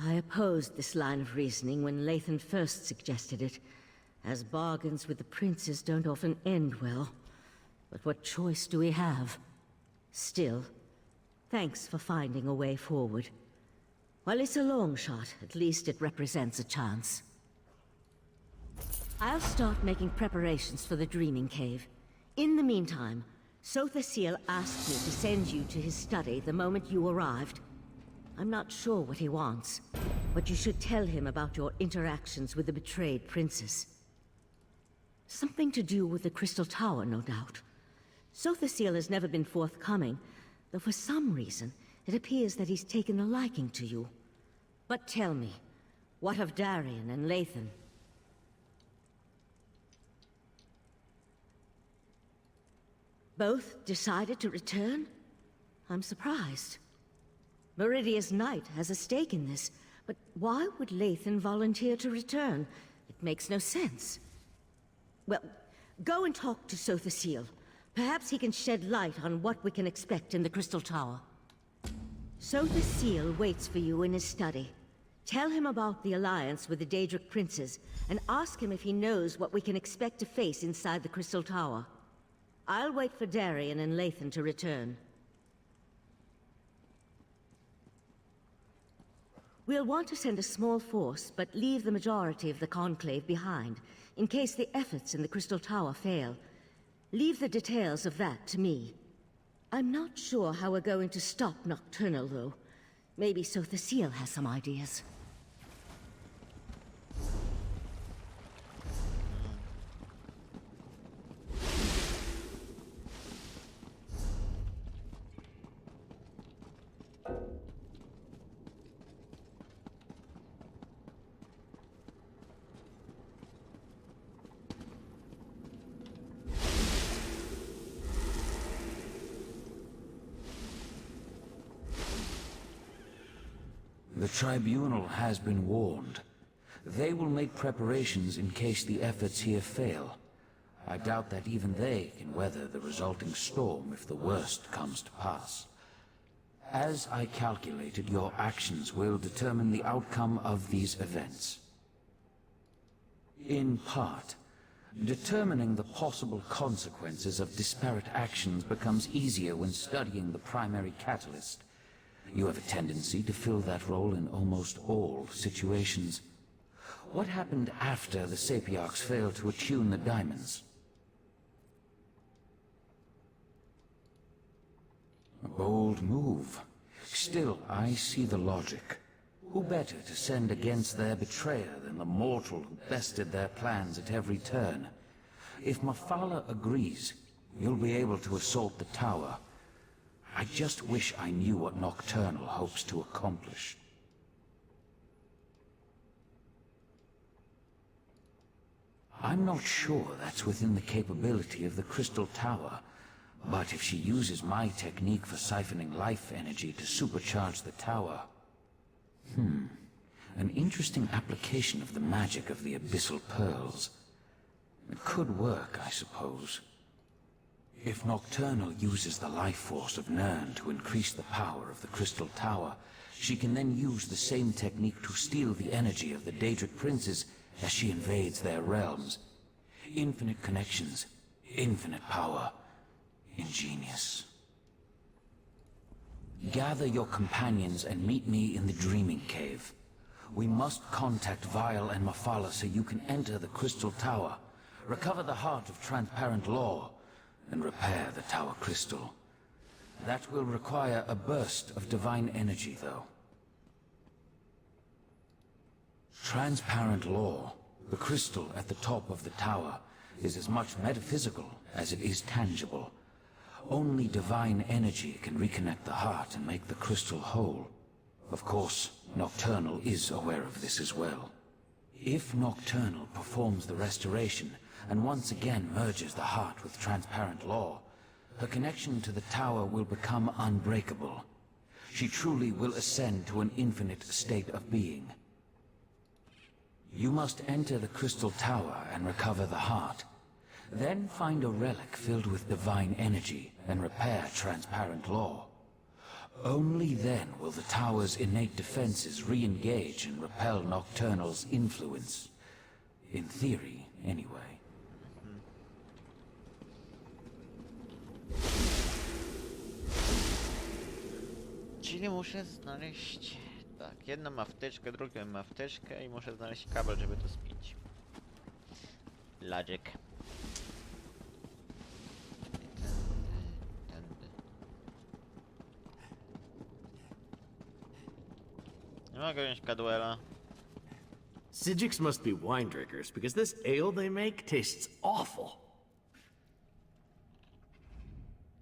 I opposed this line of reasoning when Lathan first suggested it, as bargains with the princes don't often end well. But what choice do we have? Still, thanks for finding a way forward. While it's a long shot, at least it represents a chance. I'll start making preparations for the Dreaming Cave. In the meantime, Sotha Seal asked me to send you to his study the moment you arrived. I'm not sure what he wants, but you should tell him about your interactions with the betrayed princess. Something to do with the Crystal Tower, no doubt. Sotha Seal has never been forthcoming, though for some reason, it appears that he's taken a liking to you. But tell me, what of Darien and Lathan? Both decided to return? I'm surprised. Meridia's knight has a stake in this, but why would Lathan volunteer to return? It makes no sense. Well, go and talk to Sotha Seal. Perhaps he can shed light on what we can expect in the Crystal Tower. Sotha Seal waits for you in his study. Tell him about the alliance with the Daedric princes, and ask him if he knows what we can expect to face inside the Crystal Tower. I'll wait for Darien and Lathan to return. We'll want to send a small force, but leave the majority of the Conclave behind, in case the efforts in the Crystal Tower fail. Leave the details of that to me. I'm not sure how we're going to stop Nocturnal, though. Maybe Sotha Seal has some ideas. The Tribunal has been warned. They will make preparations in case the efforts here fail. I doubt that even they can weather the resulting storm if the worst comes to pass. As I calculated, your actions will determine the outcome of these events. In part, determining the possible consequences of disparate actions becomes easier when studying the primary catalyst. You have a tendency to fill that role in almost all situations. What happened after the Sapiarchs failed to attune the diamonds? A bold move. Still, I see the logic. Who better to send against their betrayer than the mortal who bested their plans at every turn? If Mafala agrees, you'll be able to assault the tower. I just wish I knew what Nocturnal hopes to accomplish. I'm not sure that's within the capability of the Crystal Tower, but if she uses my technique for siphoning life energy to supercharge the tower... An interesting application of the magic of the Abyssal Pearls. It could work, I suppose. If Nocturnal uses the life force of Nirn to increase the power of the Crystal Tower, she can then use the same technique to steal the energy of the Daedric princes as she invades their realms. Infinite connections, infinite power. Ingenious. Gather your companions and meet me in the Dreaming Cave. We must contact Vile and Mafala so you can enter the Crystal Tower. recover the heart of transparent law, and repair the tower crystal. That will require a burst of divine energy, though. Transparent law, the crystal at the top of the tower, is as much metaphysical as it is tangible. Only divine energy can reconnect the heart and make the crystal whole. Of course, Nocturnal is aware of this as well. If Nocturnal performs the restoration and once again merges the heart with transparent law, her connection to the tower will become unbreakable. She truly will ascend to an infinite state of being. You must enter the Crystal Tower and recover the heart. Then find a relic filled with divine energy and repair transparent law. Only then will the tower's innate defenses re-engage and repel Nocturnal's influence. In theory, anyway. Czyli muszę znaleźć... Tak, jedną ma wtyczkę, drugą ma wtyczkę i muszę znaleźć kabel, żeby to spiąć. Logic. Tędy. Nie mogę wziąć kadłela. Psijics must be wine drinkers, because this ale they make tastes awful.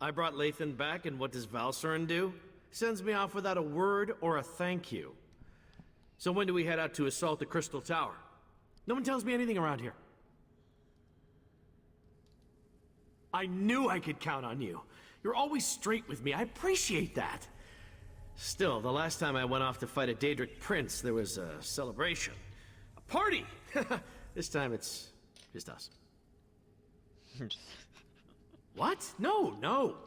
I brought Lathan back, and what does Valsurin do? Sends me off without a word or a thank you. So when do we head out to assault the Crystal Tower? No one tells me anything around here. I knew I could count on you. You're always straight with me. I appreciate that. Still, the last time I went off to fight a Daedric prince, there was a celebration. A party! This time it's just us. What? No,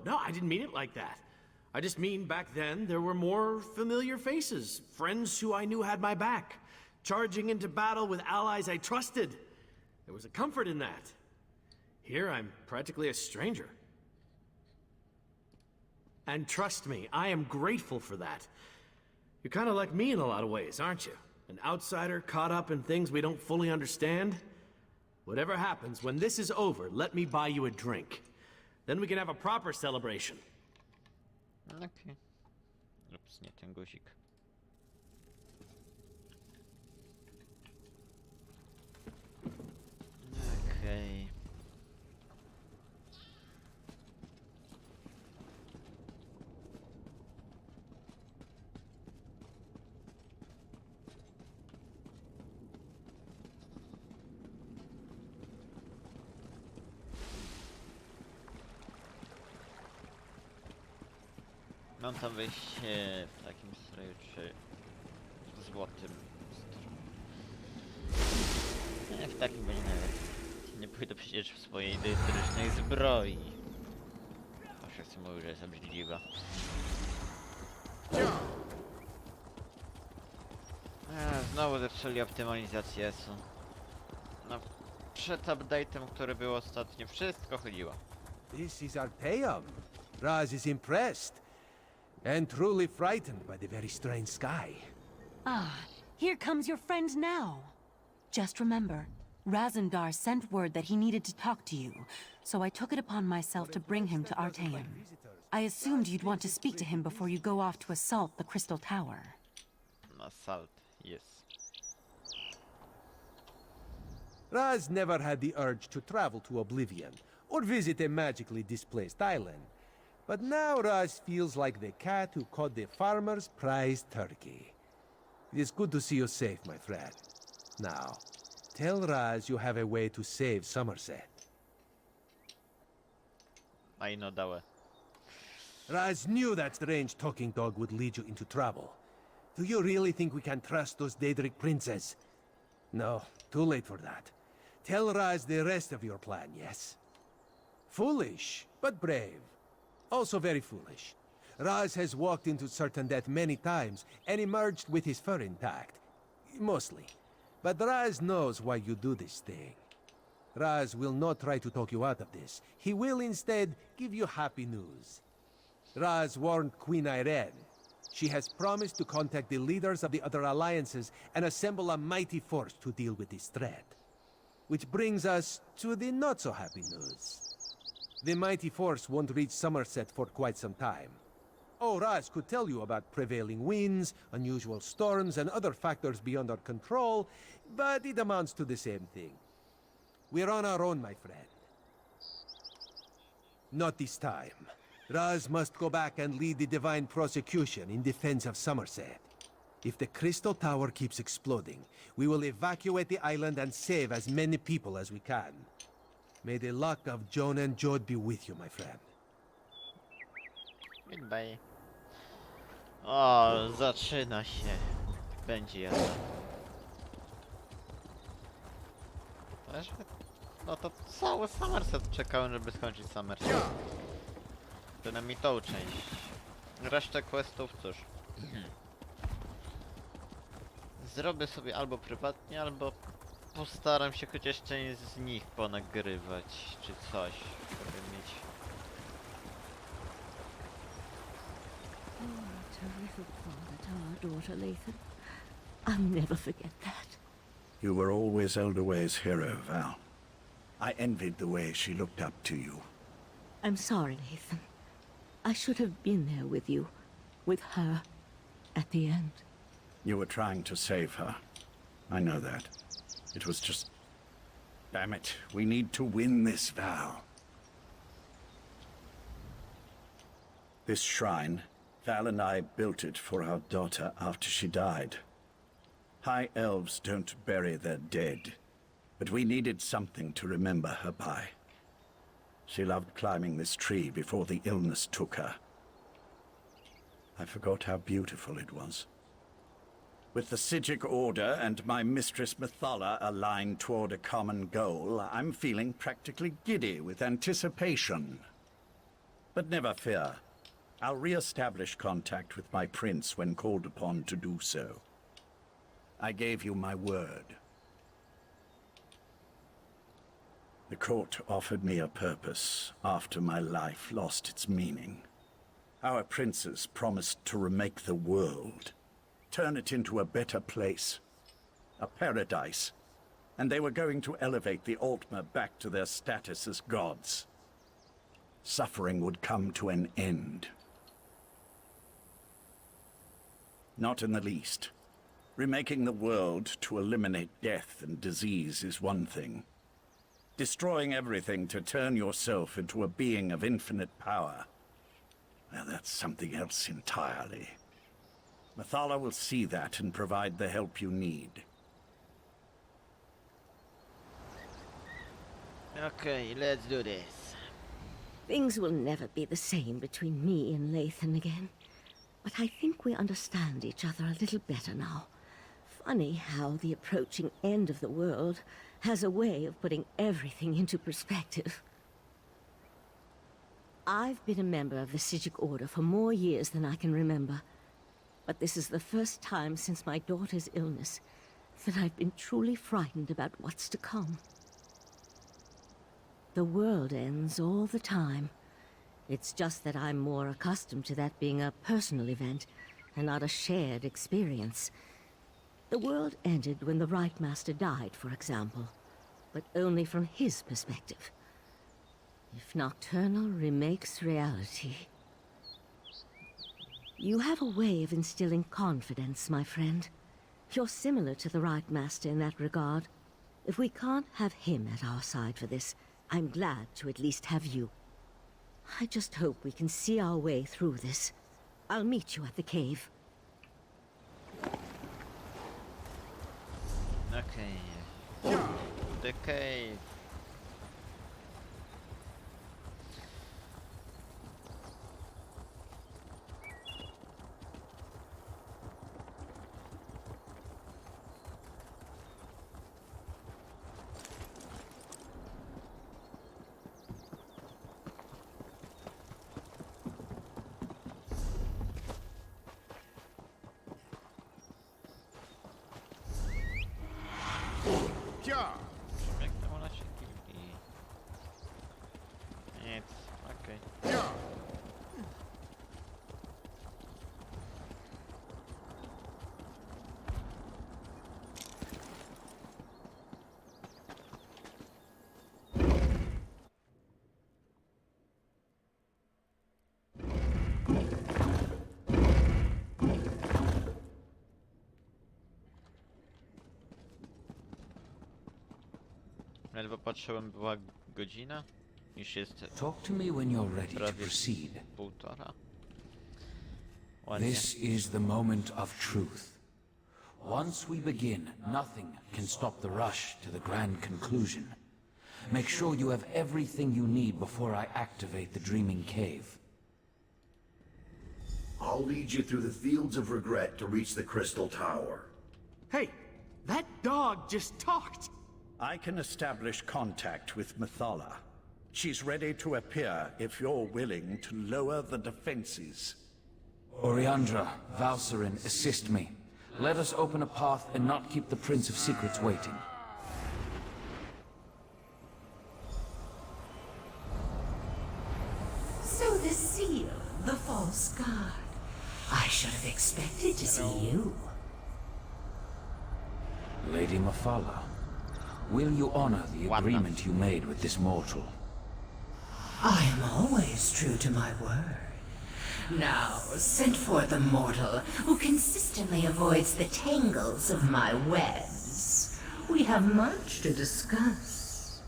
I didn't mean it like that. I just mean back then there were more familiar faces, friends who I knew had my back, charging into battle with allies I trusted. There was a comfort in that. Here I'm practically a stranger. And trust me, I am grateful for that. You're kind of like me in a lot of ways, aren't you? An outsider caught up in things we don't fully understand. Whatever happens, when this is over, let me buy you a drink. Then we can have a proper celebration. Okay. Ups, nie ten guzik. Okay. Mam tam wejście w takim stroju, czy w złotym stroju? Nie, w takim będzie najlepiej. Nie pójdę przecież w swojej dystrycznej zbroi. A wszyscy mówią, że jest obrzydliwa. Znowu zepsuli optymalizację SU. No, przed update'em, który był ostatnio, wszystko chodziło. This is Arteum. Raz is impressed. And truly frightened by the very strange sky. Ah, here comes your friend now. Just remember, Razendar sent word that he needed to talk to you, so I took it upon myself to bring him to Arteum. I assumed you'd want to speak to him before you go off to assault the Crystal Tower. Assault, yes. Raz never had the urge to travel to Oblivion, or visit a magically displaced island. But now Raz feels like the cat who caught the farmer's prized turkey. It is good to see you safe, my friend. Now, tell Raz you have a way to save Summerset. I know that way. Raz knew that strange talking dog would lead you into trouble. Do you really think we can trust those Daedric princes? No, too late for that. Tell Raz the rest of your plan, yes? Foolish, but brave. Also very foolish. Raz has walked into certain death many times and emerged with his fur intact. Mostly. But Raz knows why you do this thing. Raz will not try to talk you out of this. He will instead give you happy news. Raz warned Queen Irene. She has promised to contact the leaders of the other alliances and assemble a mighty force to deal with this threat. Which brings us to the not-so-happy news. The mighty force won't reach Summerset for quite some time. Oh, Raz could tell you about prevailing winds, unusual storms, and other factors beyond our control, but it amounts to the same thing. We're on our own, my friend. Not this time. Raz must go back and lead the divine prosecution in defense of Summerset. If the Crystal Tower keeps exploding, we will evacuate the island and save as many people as we can. May the luck of Joan and Jode be with you, my friend. Goodbye. O, zaczyna się. Będzie jasne. No to cały Summerset czekałem, żeby skończyć Summerset. Przynajmniej tą część. Resztę questów, cóż. Zrobię sobie albo prywatnie, albo postaram się chociaż część z nich ponagrywać, czy coś, żeby mieć. Terrific father to our daughter, Lathan. I'll never forget that. You were always Elderway's hero, Val. I envied the way she looked up to you. I'm sorry, Lathan. I should have been there with you, with her, at the end. You were trying to save her. I know that. It was just... Damn it, we need to win this, Val. This shrine, Val and I built it for our daughter after she died. High elves don't bury their dead, but we needed something to remember her by. She loved climbing this tree before the illness took her. I forgot how beautiful it was. With the Psijic Order and my mistress Methala aligned toward a common goal, I'm feeling practically giddy with anticipation. But never fear. I'll re-establish contact with my prince when called upon to do so. I gave you my word. The court offered me a purpose after my life lost its meaning. Our princes promised to remake the world, turn it into a better place, a paradise, and they were going to elevate the Altmer back to their status as gods. Suffering would come to an end. Not in the least. Remaking the world to eliminate death and disease is one thing. Destroying everything to turn yourself into a being of infinite power, well, that's something else entirely. Methala will see that and provide the help you need. Okay, let's do this. Things will never be the same between me and Lathan again. But I think we understand each other a little better now. Funny how the approaching end of the world has a way of putting everything into perspective. I've been a member of the Psijic Order for more years than I can remember. But this is the first time since my daughter's illness that I've been truly frightened about what's to come. The world ends all the time. It's just that I'm more accustomed to that being a personal event and not a shared experience. The world ended when the Right Master died, for example, but only from his perspective. If Nocturnal remakes reality... You have a way of instilling confidence, my friend. You're similar to the Right Master in that regard. If we can't have him at our side for this, I'm glad to at least have you. I just hope we can see our way through this. I'll meet you at the cave. Okay. The cave. Jak tam ona się kiwi? Nic, okej. Ledwo patrzyłem, była godzina. Już jest Talk to me when you're ready to prawie proceed. półtora. Ładnie. This is the moment of truth. Once we begin, nothing can stop the rush to the grand conclusion. Make sure you have everything you need before I activate the Dreaming Cave. I'll lead you through the fields of regret to reach the Crystal Tower. Hey, that dog just talked! I can establish contact with Methala. She's ready to appear if you're willing to lower the defenses. Oriandra, Valserin, assist me. Let us open a path and not keep the Prince of Secrets waiting. So the seal, the false god. I should have expected to see you. Lady Methala, will you honor the agreement you made with this mortal? I am always true to my word. Now, send forth a mortal who consistently avoids the tangles of my webs. We have much to discuss.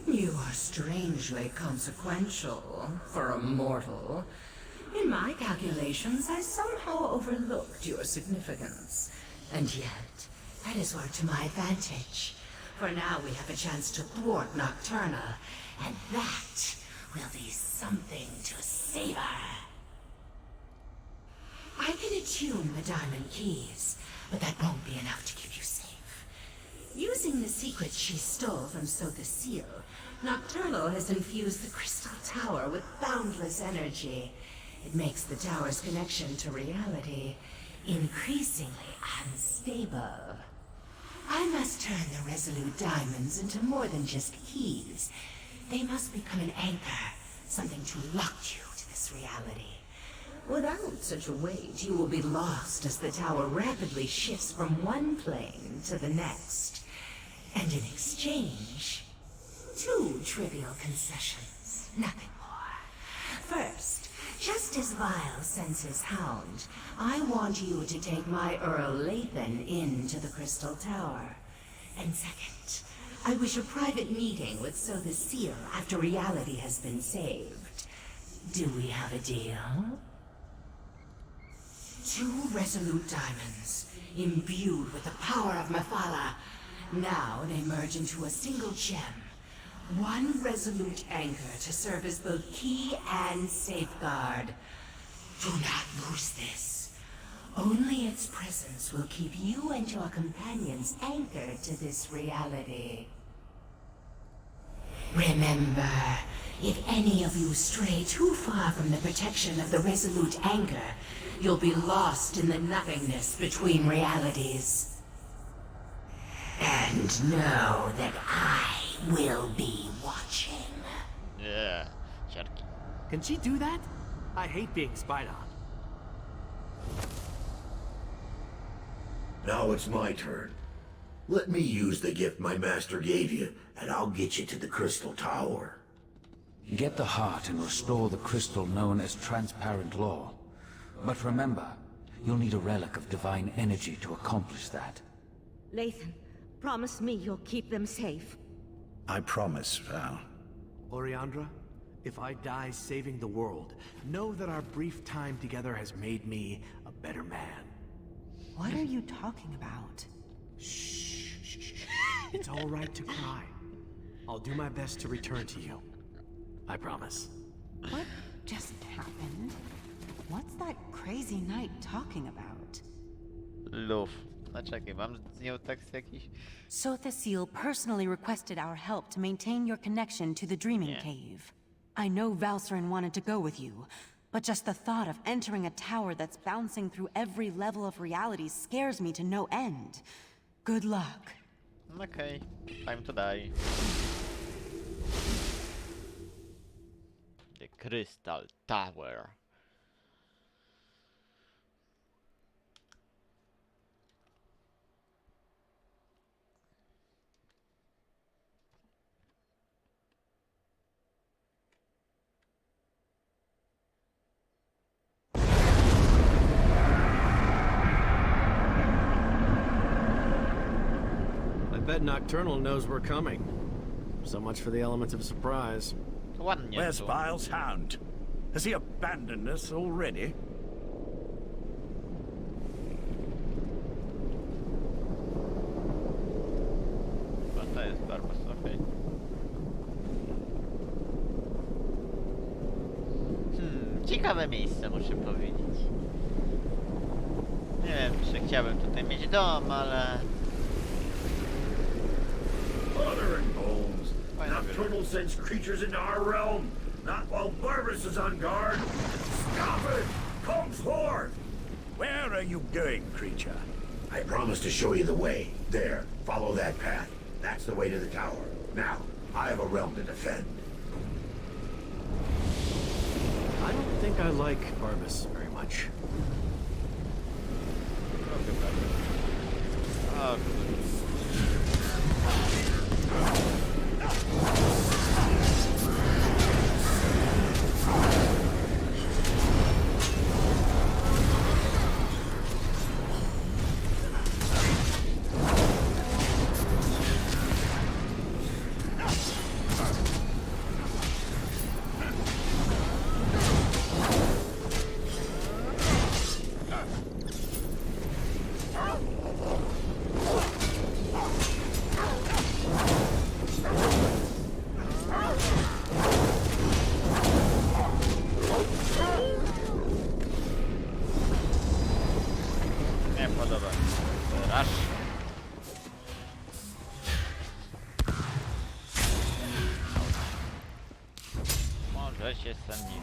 You are strangely consequential for a mortal. In my calculations, I somehow overlooked your significance. And yet, that is worked to my advantage. For now we have a chance to thwart Nocturnal, and that will be something to savor. I can attune the diamond keys, but that won't be enough to keep you safe. Using the secrets she stole from So the Seal, Nocturnal has infused the Crystal Tower with boundless energy. It makes the tower's connection to reality increasingly unstable. I must turn the Resolute Diamonds into more than just keys. They must become an anchor, something to lock you to this reality. Without such a weight, you will be lost as the tower rapidly shifts from one plane to the next. And in exchange, 2 trivial concessions, nothing more. First, just as Vile sends his hound, I want you to take my Earl Lathan into the Crystal Tower. And second, I wish a private meeting with So the Seal after reality has been saved. Do we have a deal? 2 resolute diamonds, imbued with the power of Methala. Now they merge into a single gem. 1 resolute anchor to serve as both key and safeguard. Do not lose this. Only its presence will keep you and your companions anchored to this reality. Remember, if any of you stray too far from the protection of the resolute anchor, you'll be lost in the nothingness between realities. And know that I will be watching. Yeah, Sharky. Can she do that? I hate being spied on. Now it's my turn. Let me use the gift my master gave you, and I'll get you to the Crystal Tower. Get the heart and restore the crystal known as Transparent Law. But remember, you'll need a relic of divine energy to accomplish that. Lathan, promise me you'll keep them safe. I promise, Val. Oriandra, if I die saving the world, know that our brief time together has made me a better man. What are you talking about? Shh. It's all right to cry. I'll do my best to return to you. I promise. What just happened? What's that crazy knight talking about? Luf. No czekaj, mam z nią tekst jakiś? So the Seal personally requested our help to maintain your connection to the Dreaming Cave. I know Valserin wanted to go with you, but just the thought of entering a tower that's bouncing through every level of reality scares me to no end. Good luck. Okay, time to die. The Crystal Tower. bet Nocturnal knows we're coming. So much for the element of surprise. Where's Vile's hound? Has he abandoned us already? To jest Barbas, okej. Ciekawe miejsce, muszę powiedzieć. Nie wiem, czy chciałbym tutaj mieć dom, ale... Mother and bones. Nocturnal sends creatures into our realm. Not while Barbas is on guard. Stop it! Come forth! Where are you going, creature? I promised to show you the way. There, follow that path. That's the way to the tower. Now, I have a realm to defend. I don't think I like Barbas very much. O, nie podoba mi się. Raz. Może się sami.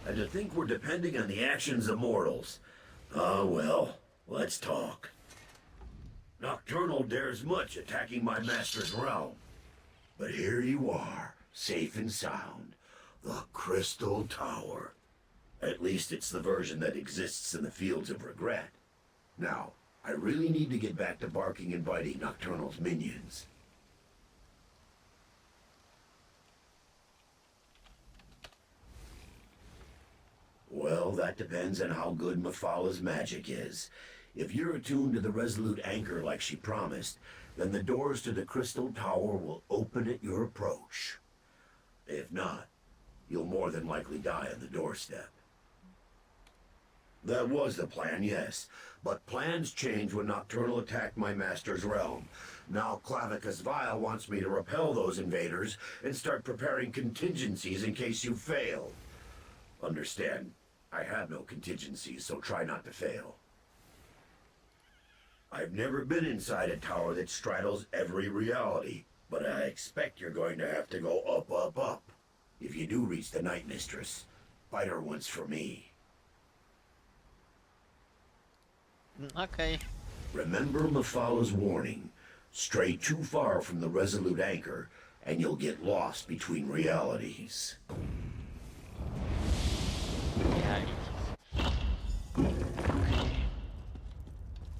And to think we're depending on the actions of mortals. Ah, well, let's talk. Nocturnal dares much attacking my master's realm. But here you are, safe and sound. The Crystal Tower. At least it's the version that exists in the Fields of Regret. Now, I really need to get back to barking and biting Nocturnal's minions. Well, that depends on how good Mephalah's magic is. If you're attuned to the Resolute Anchor like she promised, then the doors to the Crystal Tower will open at your approach. If not, you'll more than likely die on the doorstep. That was the plan, yes. But plans change when Nocturnal attacked my master's realm. Now Clavicus Vile wants me to repel those invaders and start preparing contingencies in case you fail. Understand, I have no contingencies, so try not to fail. I've never been inside a tower that straddles every reality, but I expect you're going to have to go up, up, up. If you do reach the Night Mistress, fight her once for me. Okay. Remember Mephalah's warning. Stray too far from the Resolute Anchor, and you'll get lost between realities.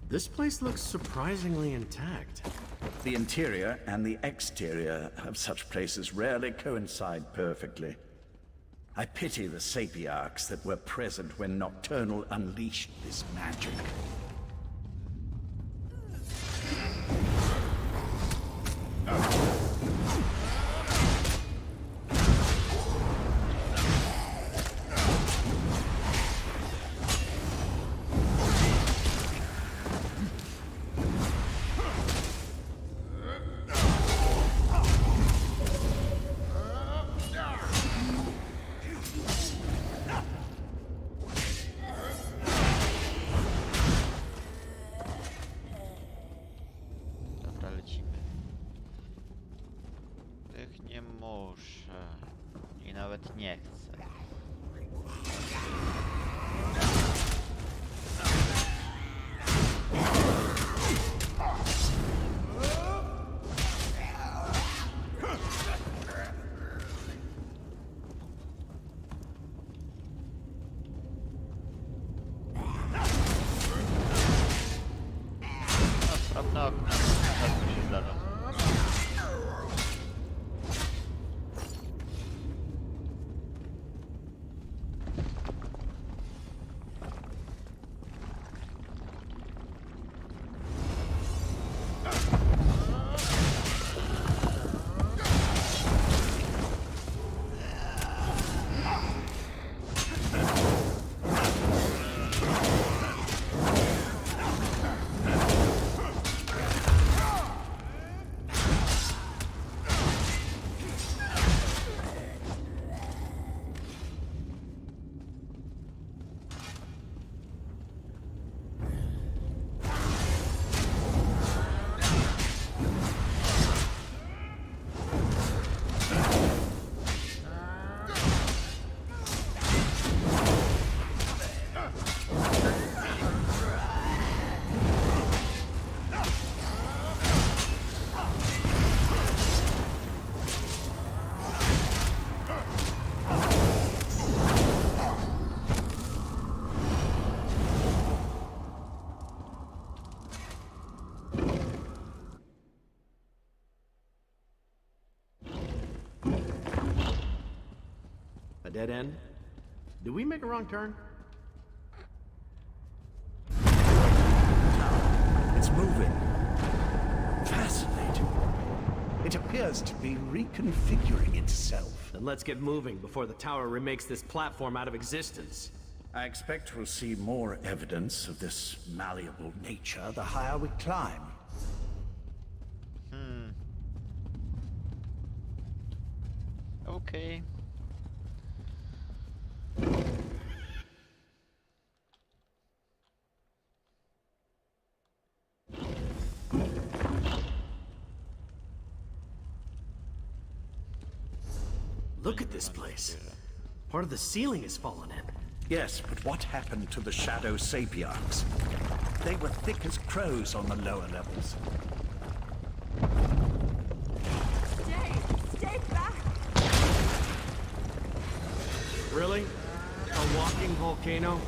This place looks surprisingly intact. The interior and the exterior of such places rarely coincide perfectly. I pity the sapiarchs that were present when Nocturnal unleashed this magic. Dobra, lecimy. Tych nie muszę. I nawet nie chcę. No, tak mi się zdarza. A dead end? Did we make a wrong turn? It's moving. Fascinating. It appears to be reconfiguring itself. Then let's get moving before the tower remakes this platform out of existence. I expect we'll see more evidence of this malleable nature the higher we climb. Okay. Look at this place. Part of the ceiling has fallen in. Yes, but what happened to the Shadow Sapiarchs? They were thick as crows on the lower levels. Stay back! Really? A walking volcano?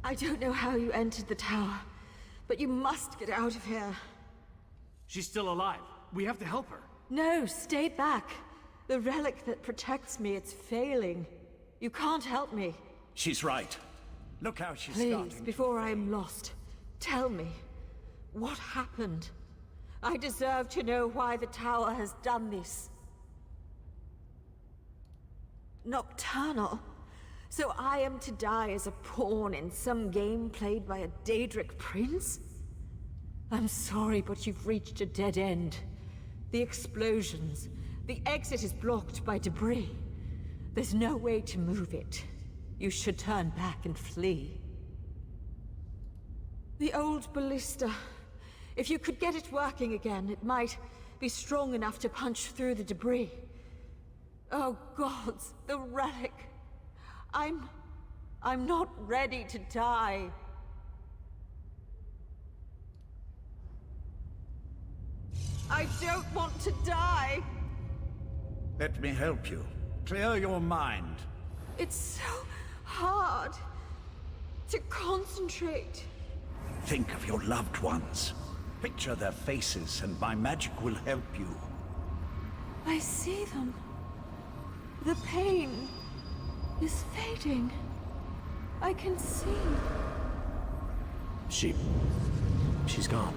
I don't know how you entered the tower, but you must get out of here. She's still alive. We have to help her. No, stay back. The relic that protects me, it's failing. You can't help me. She's right. Look how she's Please, starting. before I am lost, tell me, what happened? I deserve to know why the tower has done this. Nocturnal? So I am to die as a pawn in some game played by a Daedric prince? I'm sorry, but you've reached a dead end. The explosions, The exit is blocked by debris. There's no way to move it. You should turn back and flee. The old ballista. If you could get it working again, it might be strong enough to punch through the debris. Oh gods, the relic. I'm not ready to die. I don't want to die. Let me help you. Clear your mind. It's so hard to concentrate. Think of your loved ones. Picture their faces, and my magic will help you. I see them. The pain is fading. I can see. She's gone.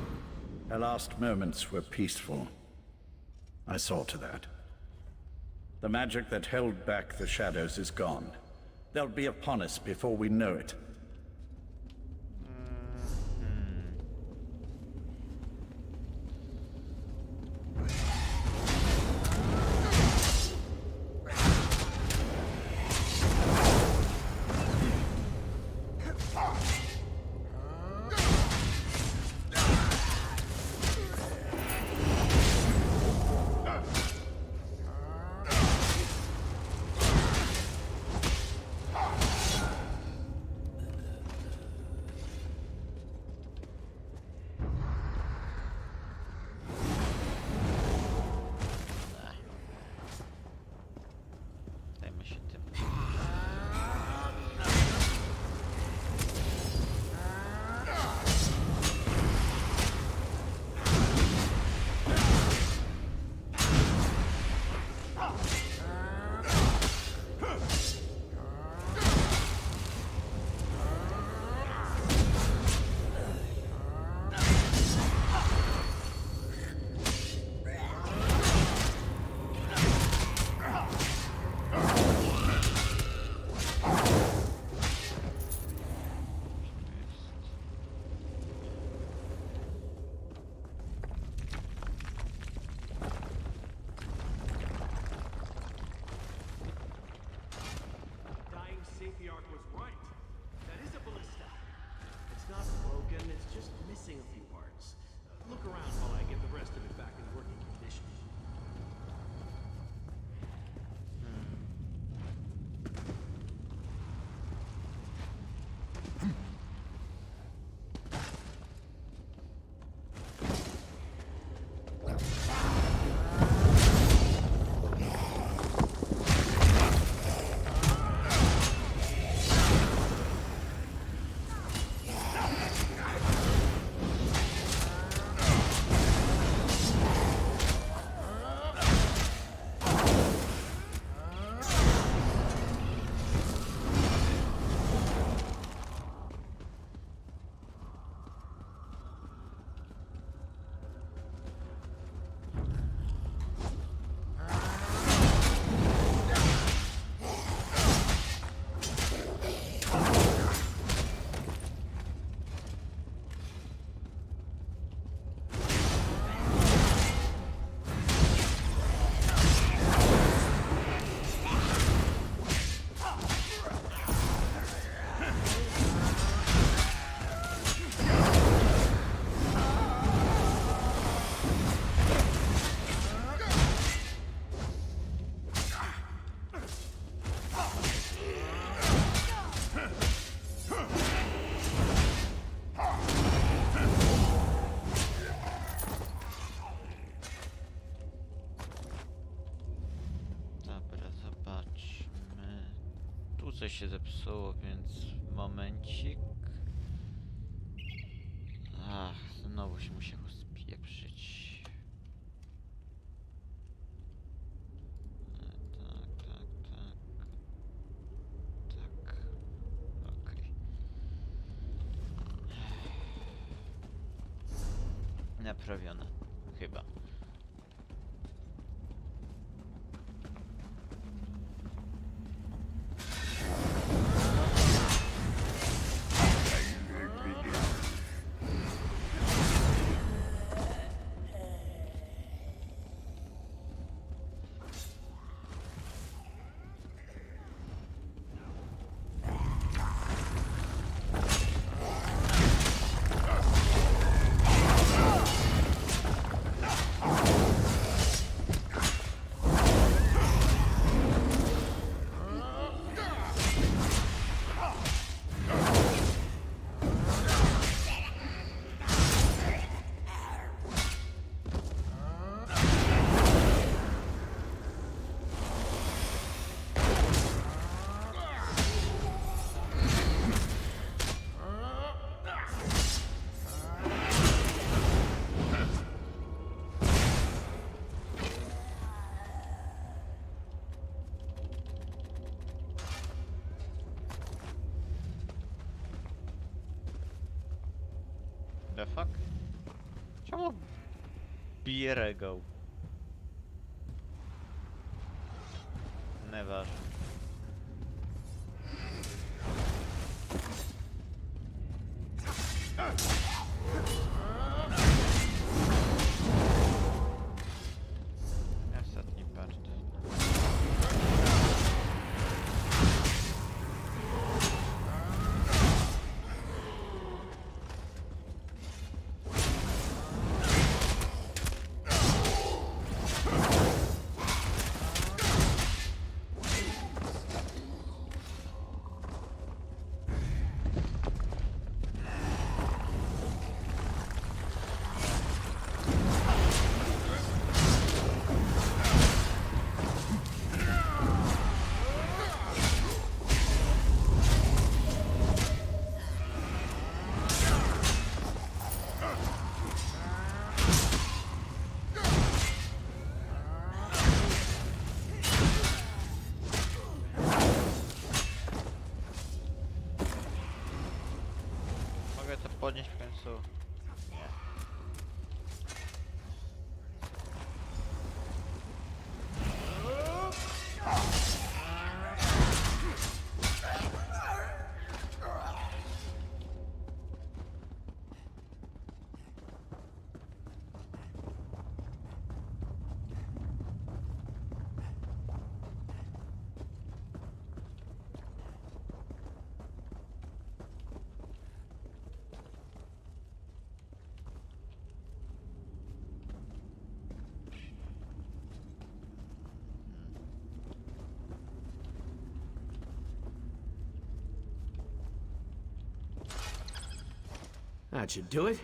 Her last moments were peaceful. I saw to that. The magic that held back the shadows is gone. They'll be upon us before we know it. Coś się zepsuło, więc momencik. Ach, znowu się musiał spieprzyć. Tak. Okej. Naprawione. Chyba. The fuck? Czemu bije regał? Nieważne. Ostatni part. Mogę to podnieść w końcu? Nie. That should do it.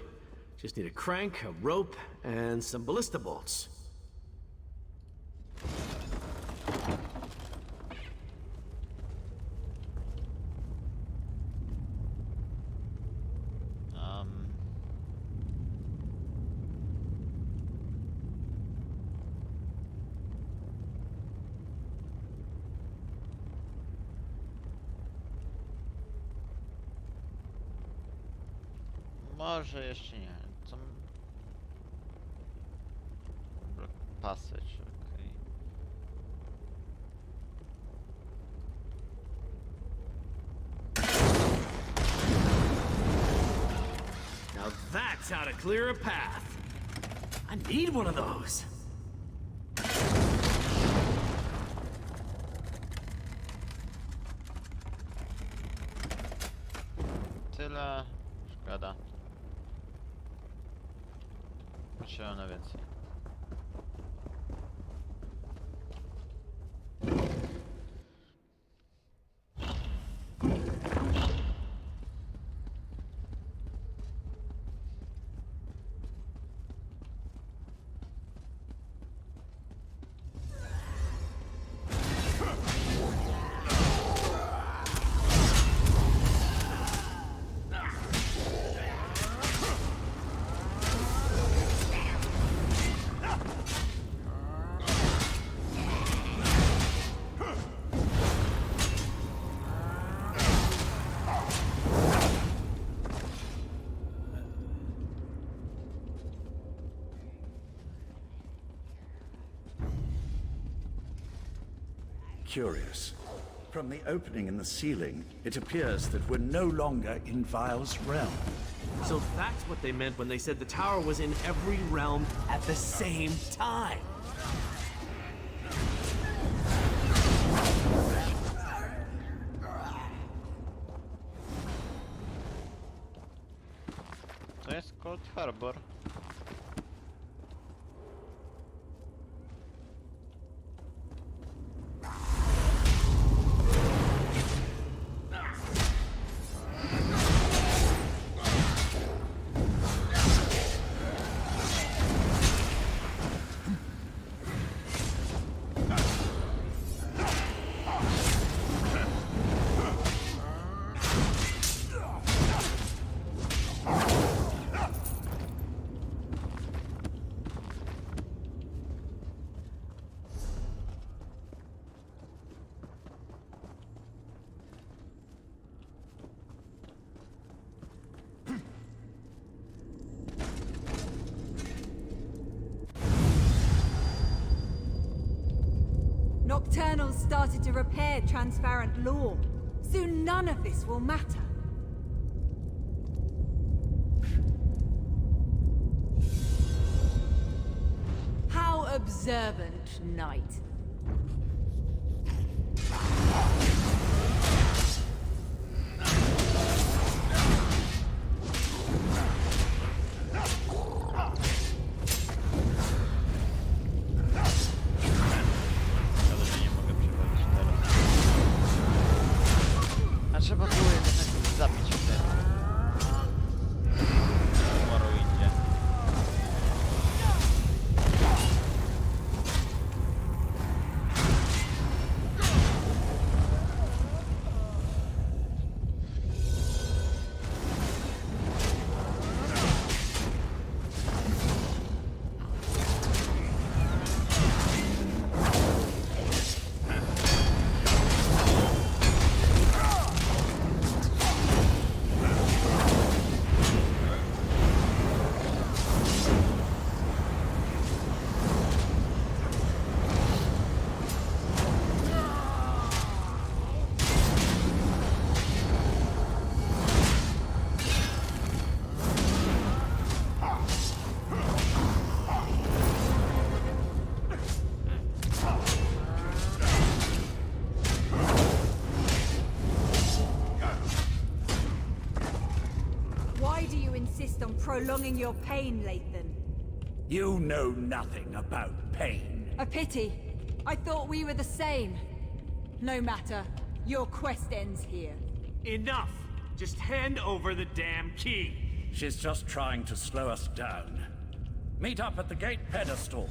Just need a crank, a rope, and some ballista bolts. Może jeszcze nie. Co? Passage, okej. Now that's how to clear a path. I need one of those. Tyle. Szkoda. Potrzeba na więcej. Curious. From the opening in the ceiling, it appears that we're no longer in Vile's realm. So that's what they meant when they said the tower was in every realm at the same time. To jest Cold Harbor. Nocturnals started to repair transparent law. Soon none of this will matter. How observant, Knight. A trzeba było jednak zabić wtedy. Morrowindzie. Why do you insist on prolonging your pain, Lathan? You know nothing about pain. A pity. I thought we were the same. No matter. Your quest ends here. Enough! Just hand over the damn key. She's just trying to slow us down. Meet up at the gate pedestal.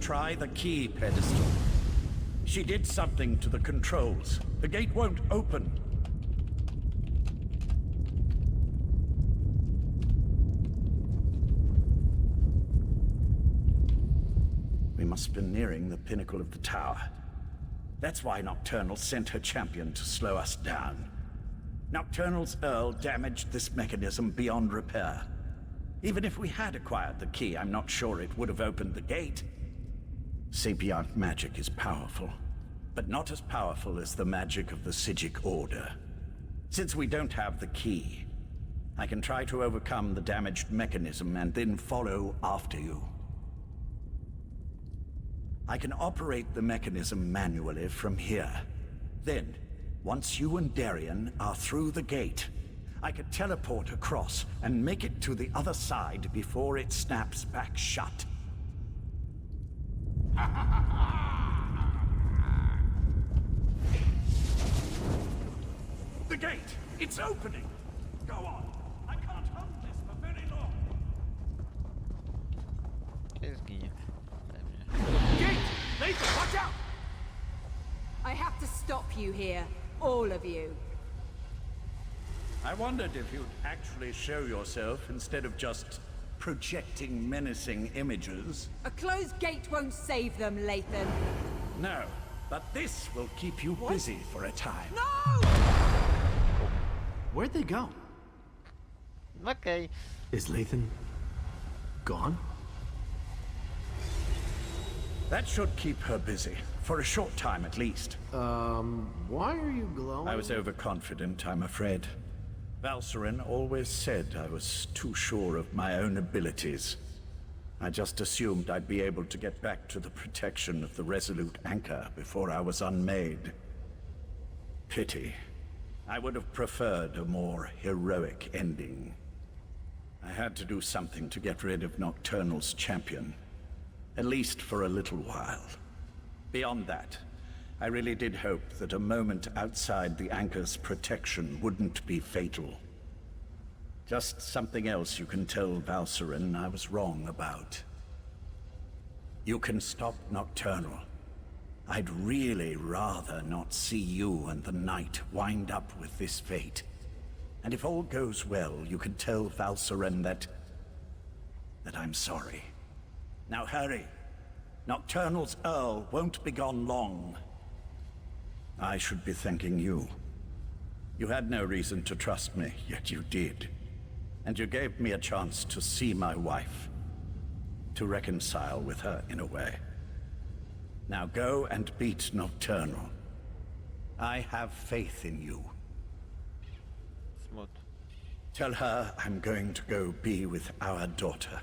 Try the key pedestal. She did something to the controls. The gate won't open. We must be nearing the pinnacle of the tower. That's why Nocturnal sent her champion to slow us down. Nocturnal's Earl damaged this mechanism beyond repair. Even if we had acquired the key, I'm not sure it would have opened the gate. Sapient magic is powerful, but not as powerful as the magic of the Psijic Order. Since we don't have the key, I can try to overcome the damaged mechanism and then follow after you. I can operate the mechanism manually from here. Then, once you and Darien are through the gate, I could teleport across and make it to the other side before it snaps back shut. the gate! It's opening! Go on! I can't hold this for very long! Zginie. Gate! Nathan, watch out! I have to stop you here. All of you. I wondered if you'd actually show yourself instead of just projecting menacing images. A closed gate won't save them, Lathan. No, but this will keep you busy for a time. No! Where'd they go? Okay. Is Lathan gone? That should keep her busy, for a short time at least. Why are you glowing? I was overconfident, I'm afraid. Valcerin always said I was too sure of my own abilities. I just assumed I'd be able to get back to the protection of the Resolute Anchor before I was unmade. Pity. I would have preferred a more heroic ending. I had to do something to get rid of Nocturnal's champion. At least for a little while. Beyond that, I really did hope that a moment outside the Anchor's protection wouldn't be fatal. Just something else you can tell Valcerin I was wrong about. You can stop Nocturnal. I'd really rather not see you and the Knight wind up with this fate. And if all goes well, you can tell Valcerin that I'm sorry. Now hurry. Nocturnal's Earl won't be gone long. I should be thanking you. You had no reason to trust me, yet you did. And you gave me a chance to see my wife. To reconcile with her in a way. Now go and beat Nocturnal. I have faith in you. Smooth. Tell her I'm going to go be with our daughter.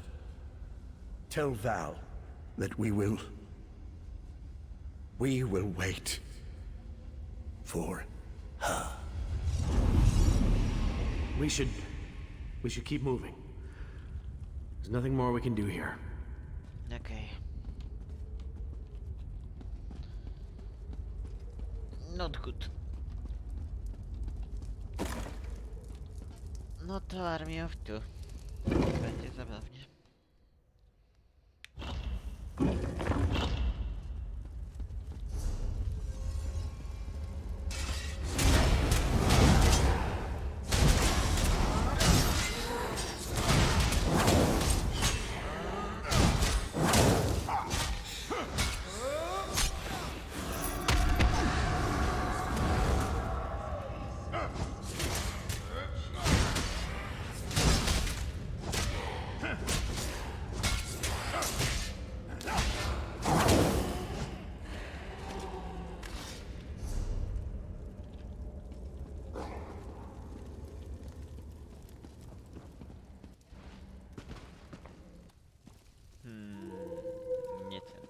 Tell Val that we will wait for her. We should keep moving. There's nothing more we can do here. Okay. Not good. No to Army of Two. Będzie zabawnie. Niecenne.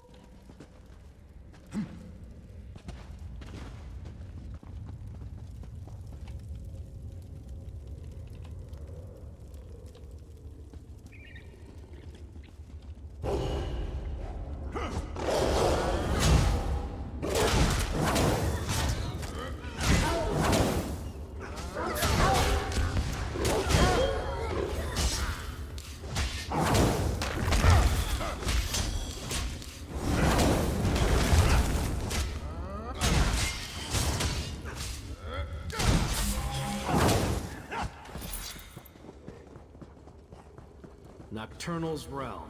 Nocturnal's realm.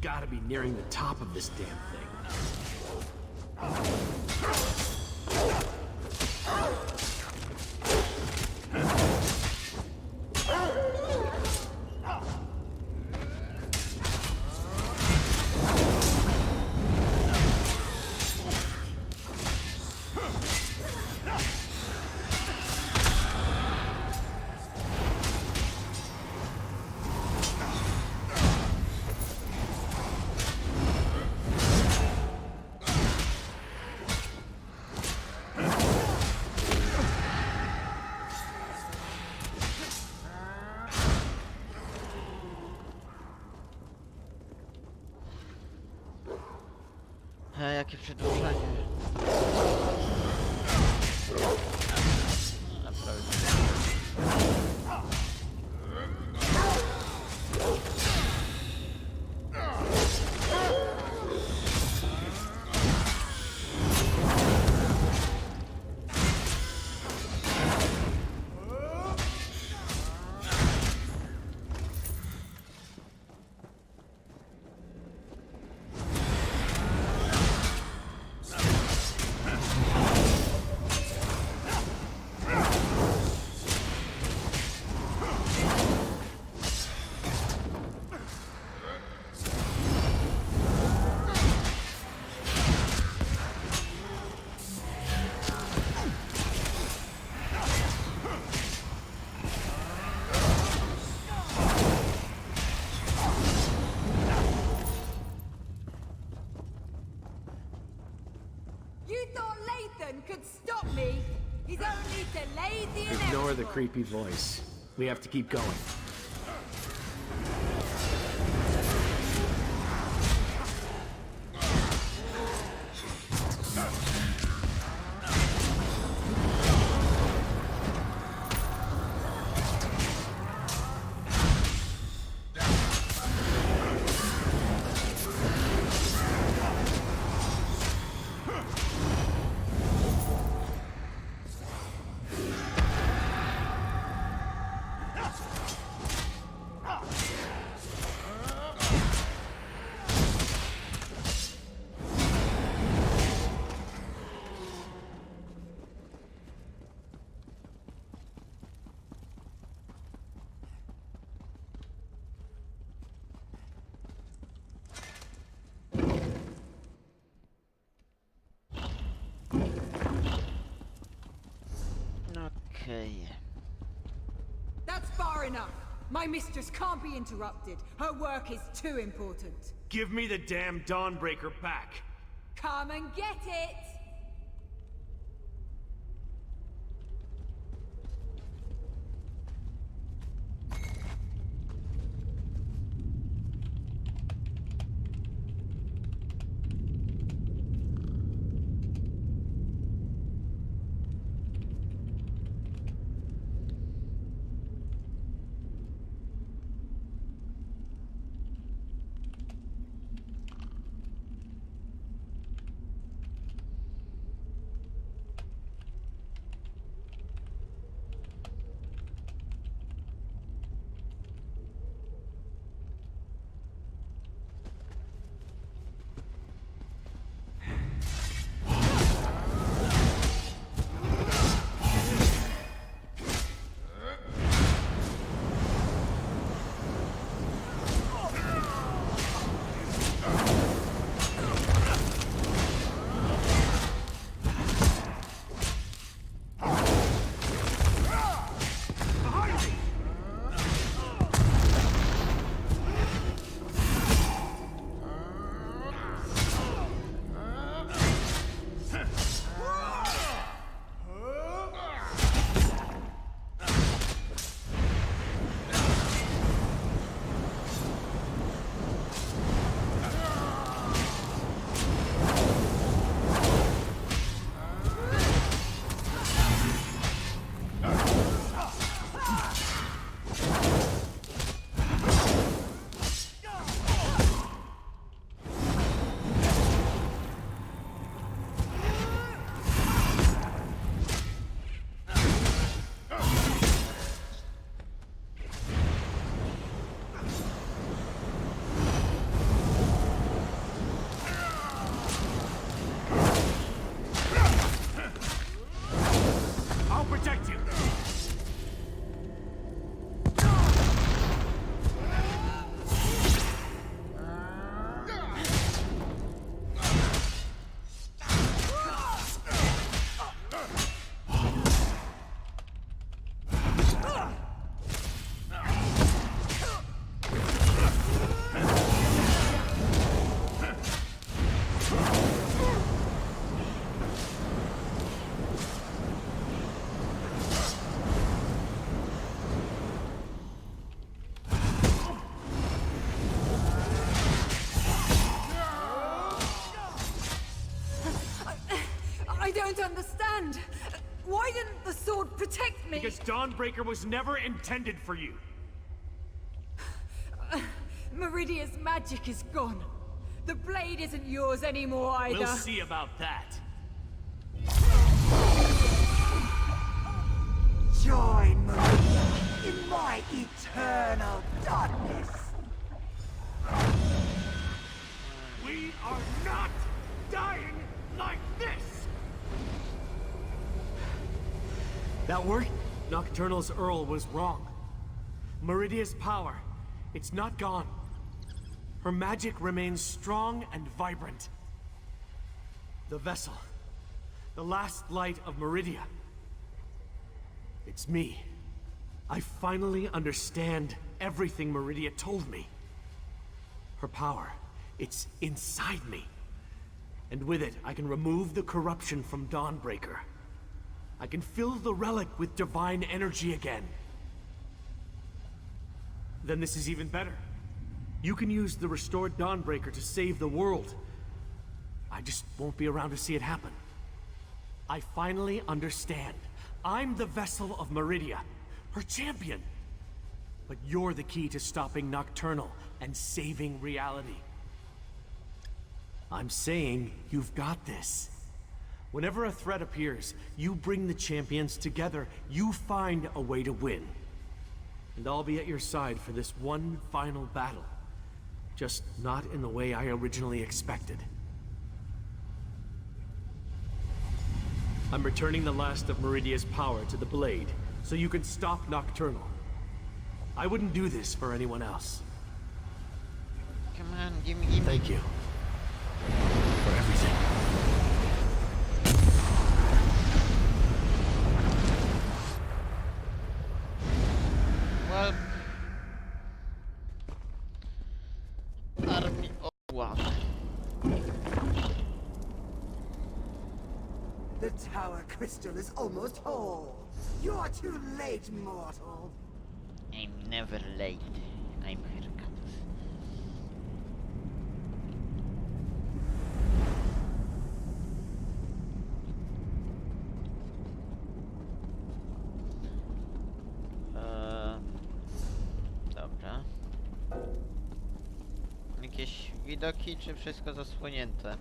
Gotta be nearing the top of this damn thing. Jakie przedłużanie. A prawie. stop me. He's only delayed the inevitable. Ignore the creepy voice. We have to keep going. Okay. That's far enough. My mistress can't be interrupted. Her work is too important. Give me the damn Dawnbreaker back. Come and get it! I don't understand. Why didn't the sword protect me? Because Dawnbreaker was never intended for you. Meridia's magic is gone. The blade isn't yours anymore either. We'll see about that. Join Meridia in my eternal darkness. We are not dying like this! That worked? Nocturnal's Earl was wrong. Meridia's power, it's not gone. Her magic remains strong and vibrant. The vessel, the last light of Meridia. It's me. I finally understand everything Meridia told me. Her power, it's inside me. And with it, I can remove the corruption from Dawnbreaker. I can fill the relic with divine energy again. Then this is even better. You can use the restored Dawnbreaker to save the world. I just won't be around to see it happen. I finally understand. I'm the vessel of Meridia, her champion. But you're the key to stopping Nocturnal and saving reality. I'm saying you've got this. Whenever a threat appears, you bring the champions together, you find a way to win. And I'll be at your side for this one final battle. Just not in the way I originally expected. I'm returning the last of Meridia's power to the Blade, so you can stop Nocturnal. I wouldn't do this for anyone else. Come on, give me. Thank you. For everything. Well... Army... Oh, wow. The tower crystal is almost whole. You're too late, mortal. I'm never late. I'm Hercules. Dobra. Jakieś widoki, czy wszystko zasłonięte?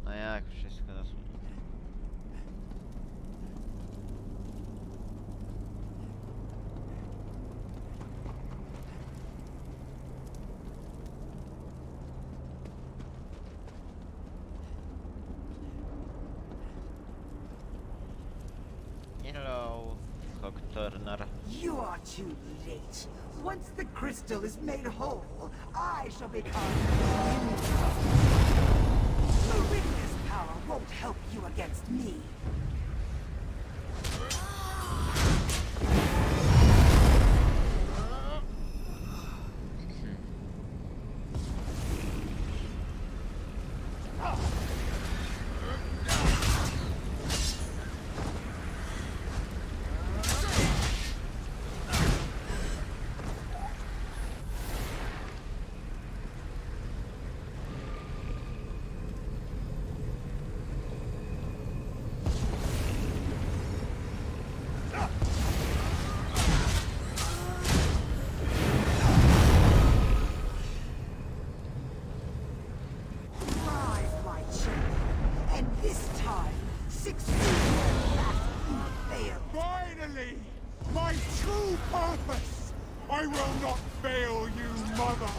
No jak wszystko zasłonięte? Hello, Cockturner. You are too late. Once the crystal is made whole, I shall become Meridia's power won't help you against me. Finally! My true purpose! I will not fail you, mother!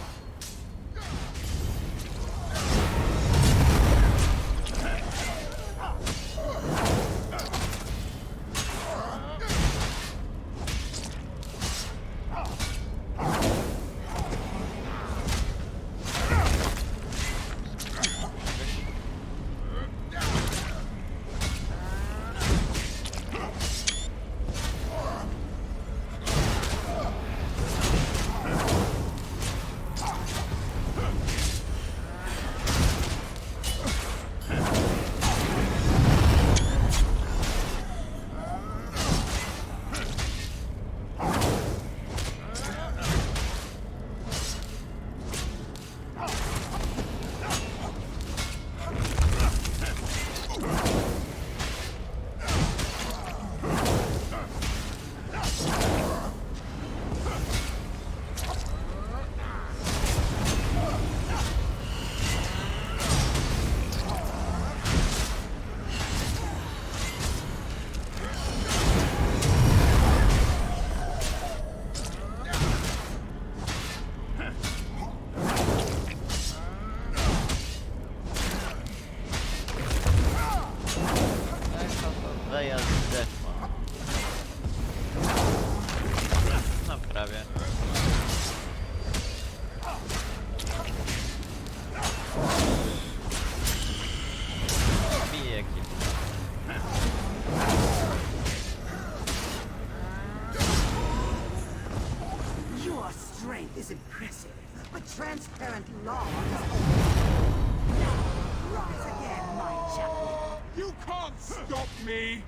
No prawie. Bije kilka. Your strength is impressive, but transparent law is rise again, my champion. You can't stop me!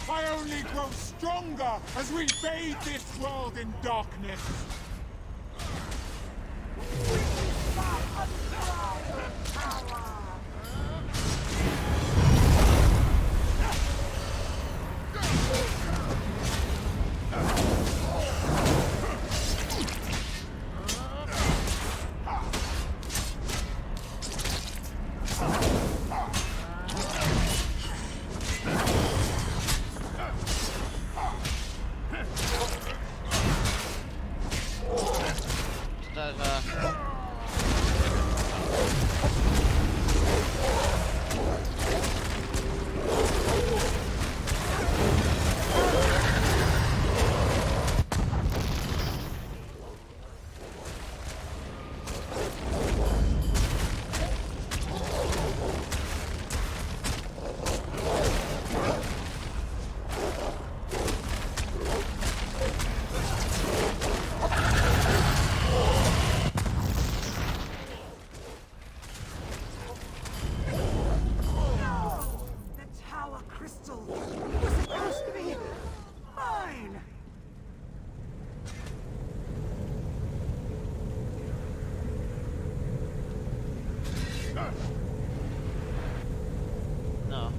I only grow stronger as we bathe this world in darkness! No.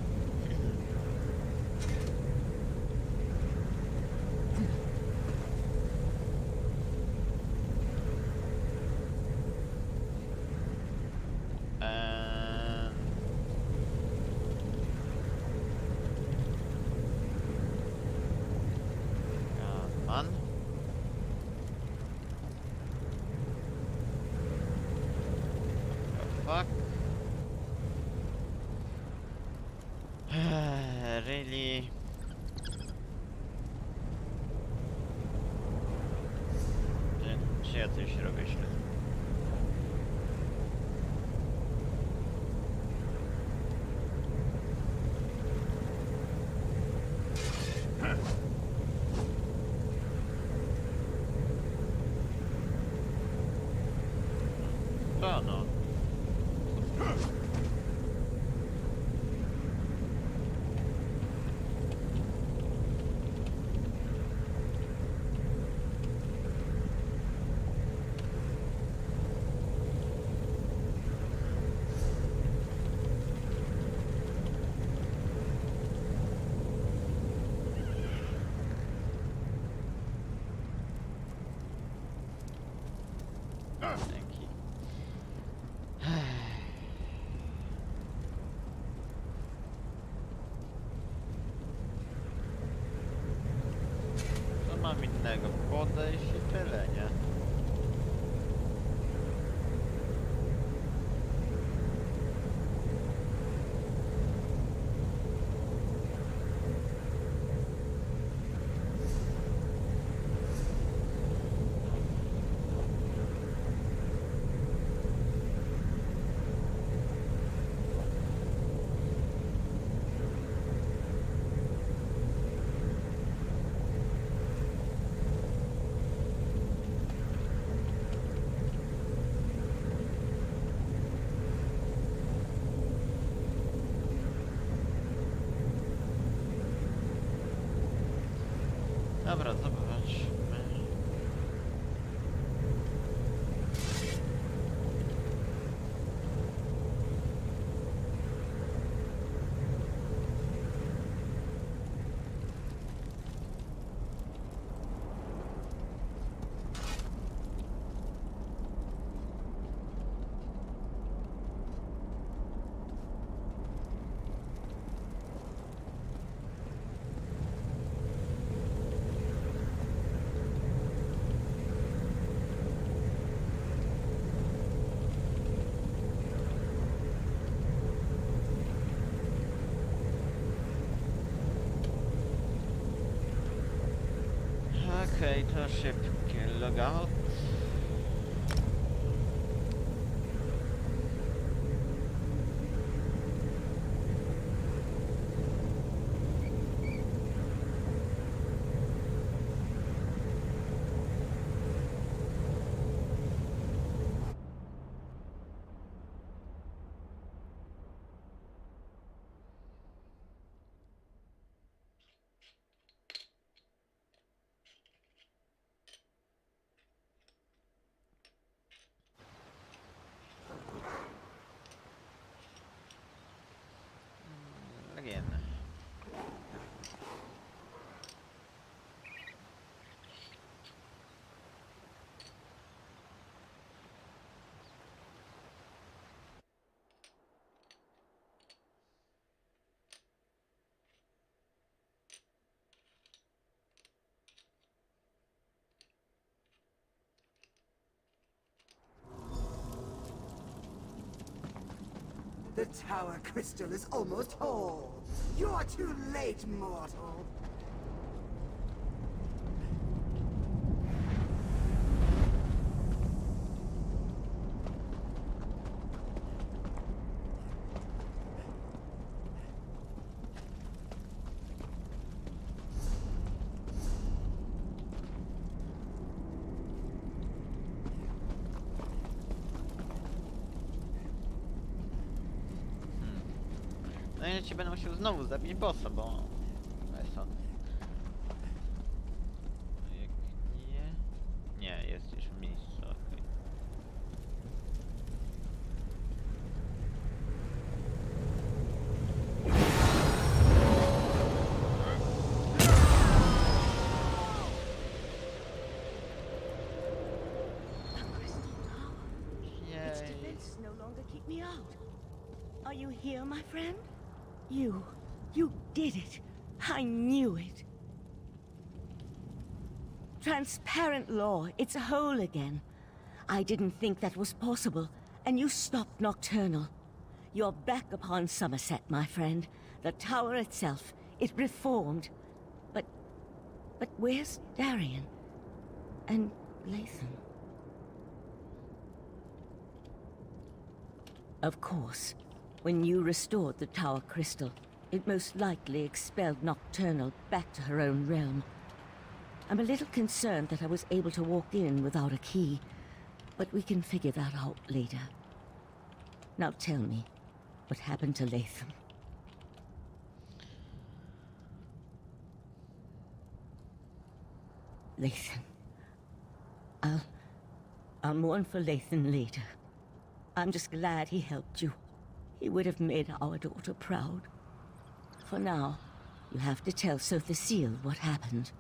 Come on. Fuck. Really? Czy ja coś robię źle? To no. Dzięki. Co mam innego? Podejść i tyle, nie? Dobra, zobaczmy. Okej, to szybkie logout. The tower crystal is almost whole. You're too late, mortal. No i będę musiał znowu zabić bossa, bo... Jest on. Jak nie... Nie, jest już w miejscu, okej. Its defenses no longer keep me out. Are you here, my friend? You did it. I knew it. Transparent law, it's whole again. I didn't think that was possible, and you stopped Nocturnal. You're back upon Summerset, my friend. The tower itself, it reformed. But where's Darian? And Lathan? Of course. When you restored the tower crystal, it most likely expelled Nocturnal back to her own realm. I'm a little concerned that I was able to walk in without a key, but we can figure that out later. Now tell me, what happened to Lathan? Lathan. I'll mourn for Lathan later. I'm just glad he helped you. He would have made our daughter proud. For now, you have to tell Sir Seal what happened.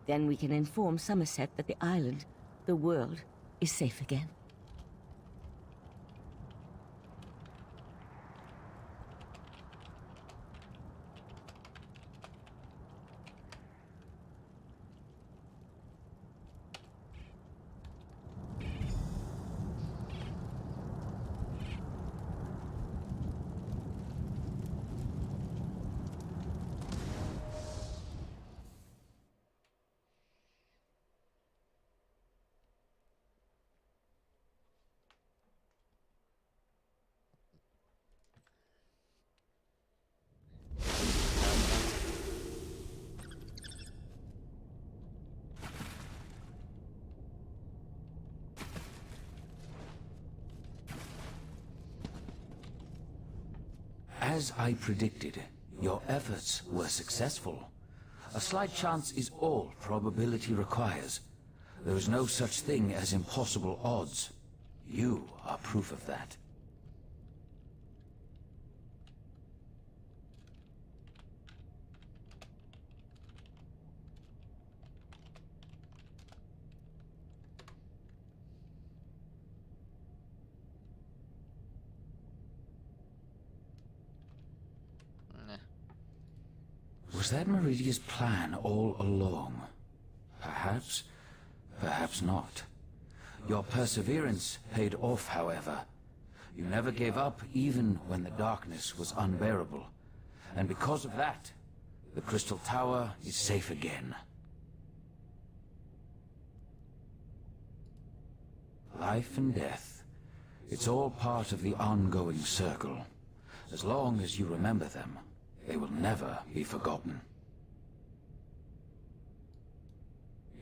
Then we can inform Summerset that the island, the world, is safe again. As I predicted, your efforts were successful. A slight chance is all probability requires. There is no such thing as impossible odds. You are proof of that. Was that Meridia's plan all along? Perhaps, perhaps not. Your perseverance paid off, however. You never gave up even when the darkness was unbearable. And because of that, the Crystal Tower is safe again. Life and death, it's all part of the ongoing circle. As long as you remember them, they will never be forgotten.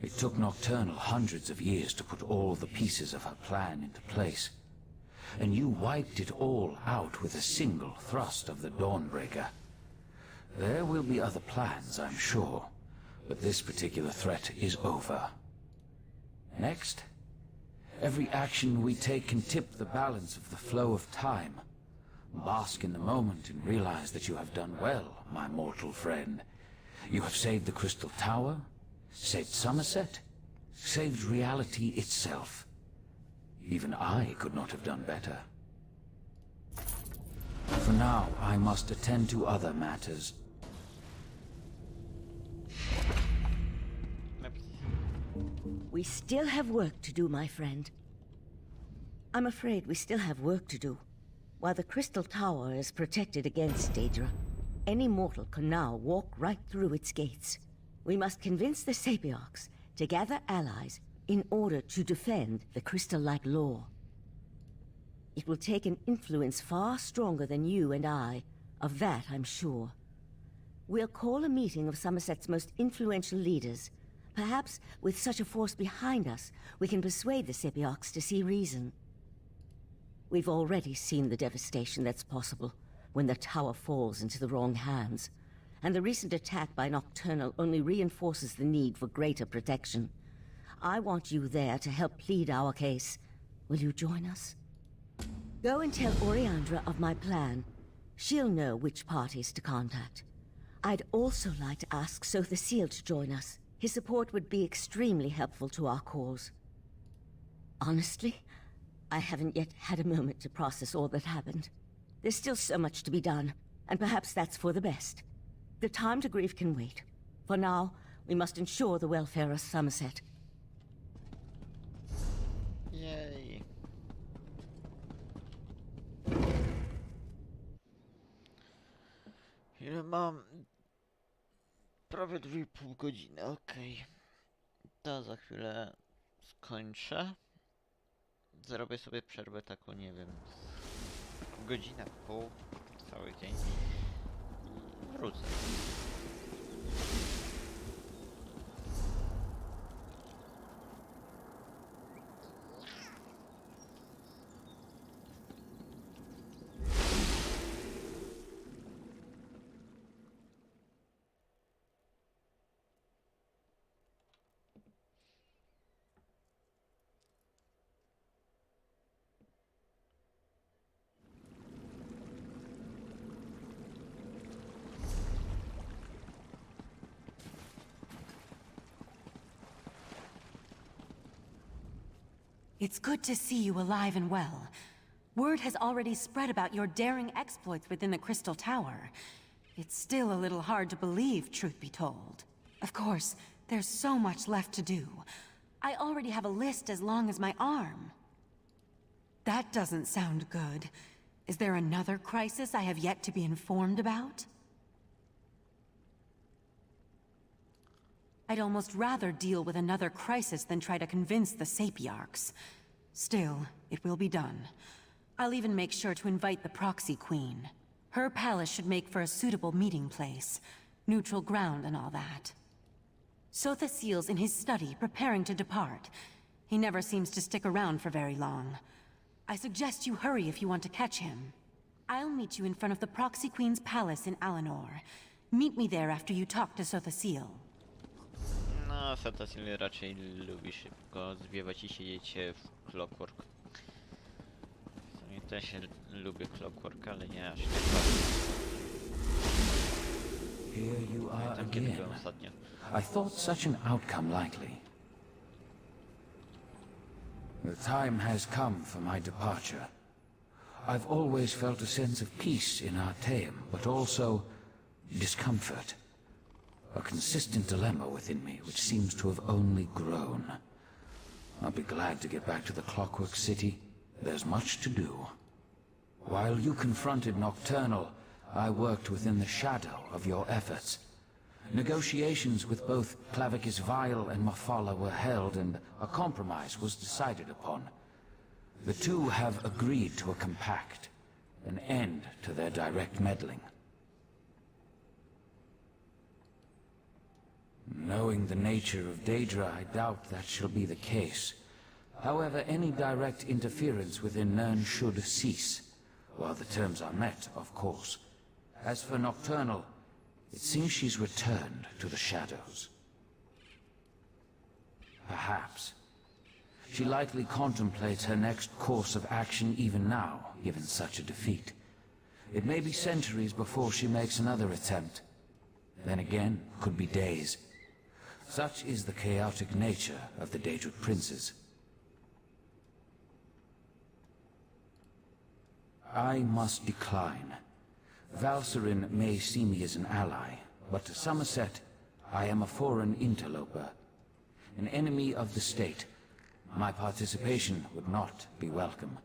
It took Nocturnal hundreds of years to put all the pieces of her plan into place. And you wiped it all out with a single thrust of the Dawnbreaker. There will be other plans, I'm sure, but this particular threat is over. Next, every action we take can tip the balance of the flow of time. Bask in the moment and realize that you have done well, my mortal friend. You have saved the Crystal Tower, saved Summerset, saved reality itself. Even I could not have done better. For now, I must attend to other matters. We still have work to do, my friend. I'm afraid we still have work to do. While the Crystal Tower is protected against Daedra, any mortal can now walk right through its gates. We must convince the Sapiarchs to gather allies in order to defend the crystal-like law. It will take an influence far stronger than you and I. Of that, I'm sure. We'll call a meeting of Summerset's most influential leaders. Perhaps, with such a force behind us, we can persuade the Sapiarchs to see reason. We've already seen the devastation that's possible when the tower falls into the wrong hands. And the recent attack by Nocturnal only reinforces the need for greater protection. I want you there to help plead our case. Will you join us? Go and tell Oriandra of my plan. She'll know which parties to contact. I'd also like to ask Sothasil to join us. His support would be extremely helpful to our cause. Honestly, I haven't yet had a moment to process all that happened. There's still so much to be done, and perhaps that's for the best. The time to grieve can wait. For now, we must ensure the welfare of Summerset. Jej. Ile mam? Prawie 2,5 godziny, okej. To za chwilę skończę. Zrobię sobie przerwę taką, nie wiem, godzina, pół, cały dzień. I wrócę. It's good to see you alive and well. Word has already spread about your daring exploits within the Crystal Tower. It's still a little hard to believe, truth be told. Of course, there's so much left to do. I already have a list as long as my arm. That doesn't sound good. Is there another crisis I have yet to be informed about? I'd almost rather deal with another crisis than try to convince the Sapiarchs. Still, it will be done. I'll even make sure to invite the Proxy Queen. Her palace should make for a suitable meeting place. Neutral ground and all that. Sothasil's in his study, preparing to depart. He never seems to stick around for very long. I suggest you hurry if you want to catch him. I'll meet you in front of the Proxy Queen's palace in Alanor. Meet me there after you talk to Sothasil. No, Sothasil raczej lubi szybko zwiewać i siedzieć w Clockwork. W sumie też lubię Clockwork, ale nie aż tak bardzo. Here you are Pamiętam, kiedy again. byłem ostatnio. I thought such an outcome likely. The time has come for my departure. I've always felt a sense of peace in Artaeum, but also discomfort. A consistent dilemma within me which seems to have only grown. I'll be glad to get back to the Clockwork City. There's much to do. While you confronted Nocturnal, I worked within the shadow of your efforts. Negotiations with both Clavicus Vile and Mafala were held, and a compromise was decided upon. The two have agreed to a compact, an end to their direct meddling. Knowing the nature of Daedra, I doubt that shall be the case. However, any direct interference within Nirn should cease, while the terms are met, of course. As for Nocturnal, it seems she's returned to the shadows. Perhaps. She likely contemplates her next course of action even now, given such a defeat. It may be centuries before she makes another attempt. Then again, could be days. Such is the chaotic nature of the Daedric princes. I must decline. Valcerin may see me as an ally, but to Summerset, I am a foreign interloper. An enemy of the state. My participation would not be welcome.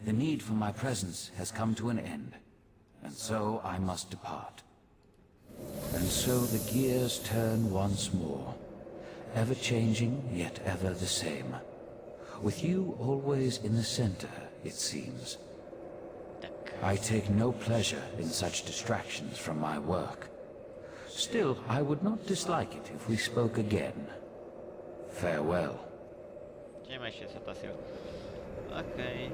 The need for my presence has come to an end, and so I must depart. And so the gears turn once more, ever changing, yet ever the same. With you always in the center, it seems. I take no pleasure in such distractions from my work. Still, I would not dislike it if we spoke again. Farewell. Trzymaj się, Setasio. Okej.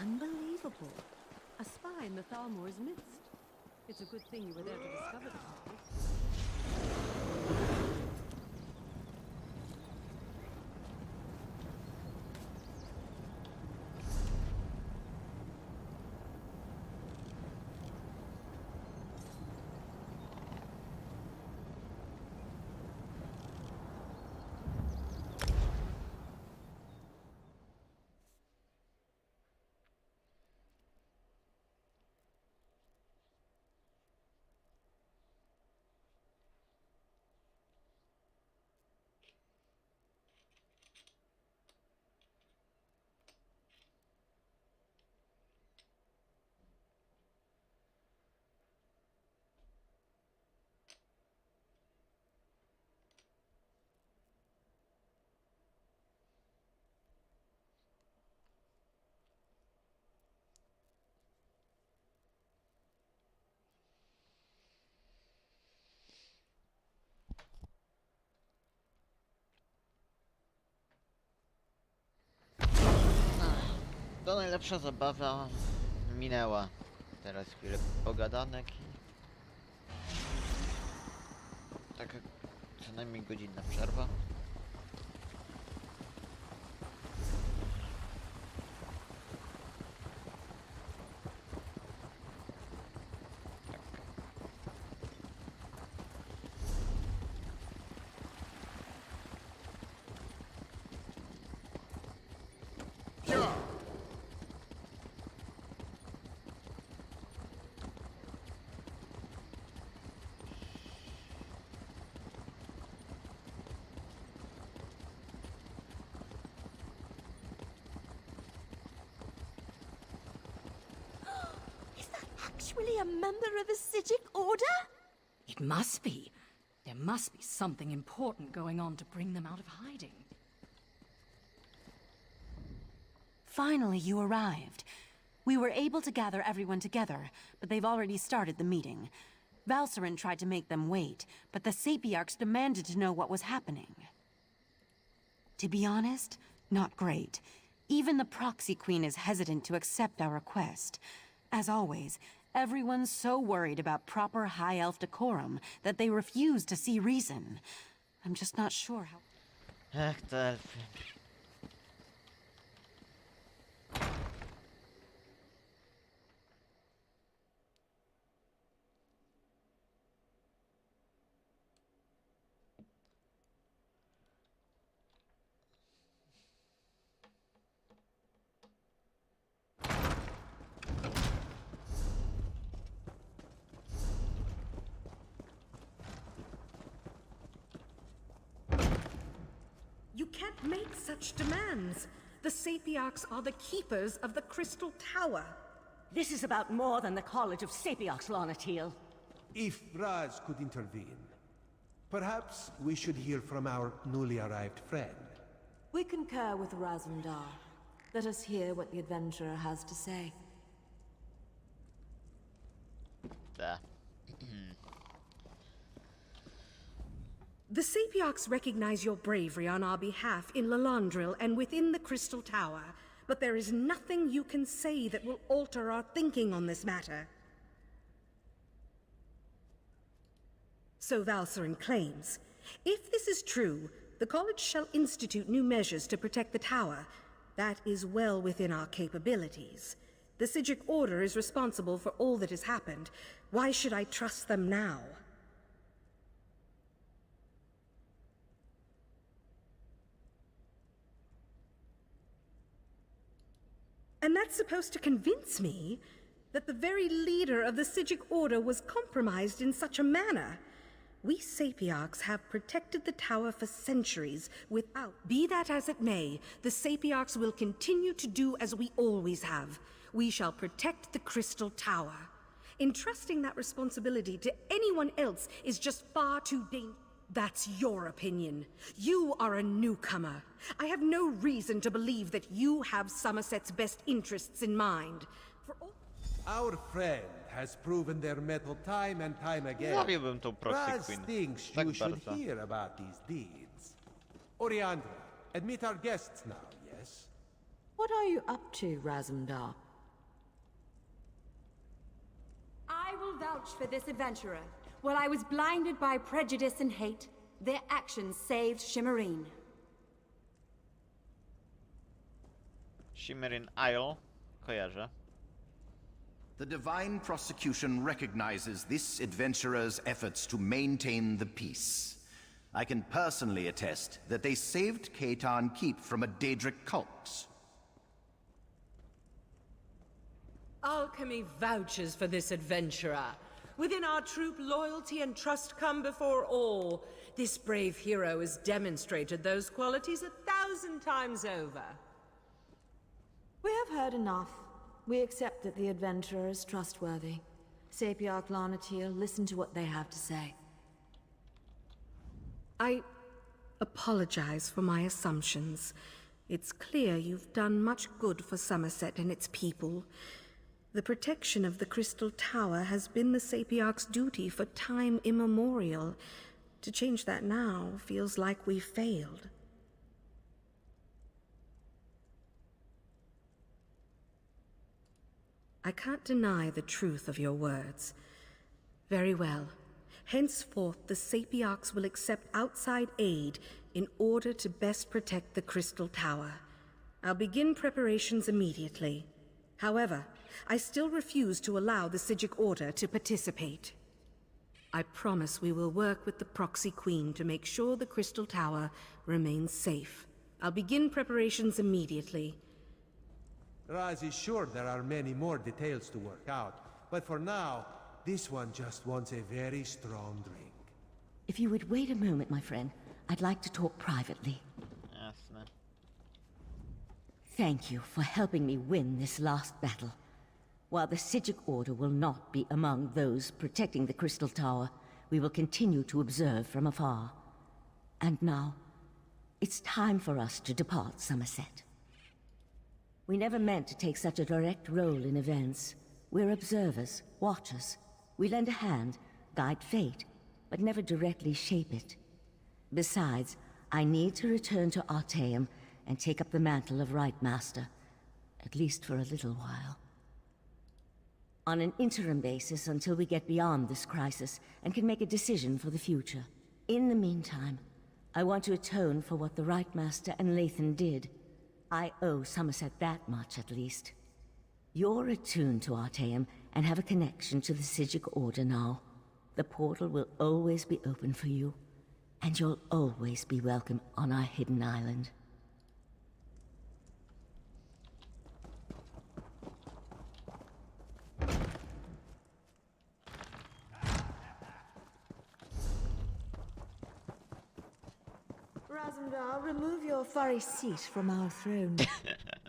Unbelievable. A spy in the Thalmor's midst. It's a good thing you were there to discover the target. To najlepsza zabawa minęła. Teraz chwilę pogadanek i... taka co najmniej godzinna przerwa. Actually a member of the Psijic Order? It must be. There must be something important going on to bring them out of hiding. Finally, you arrived. We were able to gather everyone together, but they've already started the meeting. Valcerin tried to make them wait, but the Sapiarchs demanded to know what was happening. To be honest, not great. Even the Proxy Queen is hesitant to accept our request. As always, everyone's so worried about proper High Elf decorum that they refuse to see reason. I'm just not sure how... Ach, te elfy. You can't make such demands. The Sapiarchs are the keepers of the Crystal Tower. This is about more than the College of Sapiarchs, Lonatil. If Raz could intervene, perhaps we should hear from our newly arrived friend. We concur with Razandar. Let us hear what the adventurer has to say. There. The Sapiarchs recognize your bravery on our behalf in Lilandril and within the Crystal Tower, but there is nothing you can say that will alter our thinking on this matter. So Valcerin claims. If this is true, the College shall institute new measures to protect the tower. That is well within our capabilities. The Psijic Order is responsible for all that has happened. Why should I trust them now? And that's supposed to convince me that the very leader of the Psijic Order was compromised in such a manner. We Sapiarchs have protected the tower for centuries without... Be that as it may, the Sapiarchs will continue to do as we always have. We shall protect the Crystal Tower. Entrusting that responsibility to anyone else is just far too dangerous. That's your opinion. You are a newcomer. I have no reason to believe that you have Summerset's best interests in mind. For all... Our friend has proven their mettle time and time again. Zabiłbym tą proxy Raz queen. thinks Tak you should bardzo. hear about these deeds. Oriandra, admit our guests now, yes? What are you up to, Razumdar? I will vouch for this adventurer. While I was blinded by prejudice and hate, their actions saved Shimmerine. Shimmering Isle. Kojarzę. The Divine Prosecution recognizes this adventurer's efforts to maintain the peace. I can personally attest that they saved Katan Keep from a Daedric cult. Alchemy vouches for this adventurer. Within our troop, loyalty and trust come before all. This brave hero has demonstrated those qualities 1,000 times over. We have heard enough. We accept that the adventurer is trustworthy. Sapiarch Larnatil, listen to what they have to say. I apologize for my assumptions. It's clear you've done much good for Summerset and its people. The protection of the Crystal Tower has been the Sapiarch's duty for time immemorial. To change that now feels like we've failed. I can't deny the truth of your words. Very well. Henceforth, the Sapiarchs will accept outside aid in order to best protect the Crystal Tower. I'll begin preparations immediately. However, I still refuse to allow the Psijic Order to participate. I promise we will work with the Proxy Queen to make sure the Crystal Tower remains safe. I'll begin preparations immediately. Raz is sure there are many more details to work out, but for now, this one just wants a very strong drink. If you would wait a moment, my friend, I'd like to talk privately. Jasne. Thank you for helping me win this last battle. While the Psijic Order will not be among those protecting the Crystal Tower, we will continue to observe from afar. And now, it's time for us to depart Summerset. We never meant to take such a direct role in events. We're observers, watchers. We lend a hand, guide fate, but never directly shape it. Besides, I need to return to Artaeum and take up the mantle of Rite Master, at least for a little while. On an interim basis until we get beyond this crisis and can make a decision for the future. In the meantime, I want to atone for what the Rite Master and Lathan did. I owe Summerset that much, at least. You're attuned to Artaeum and have a connection to the Psijic Order now. The portal will always be open for you, and you'll always be welcome on our hidden island. Razumdar, remove your furry seat from our throne.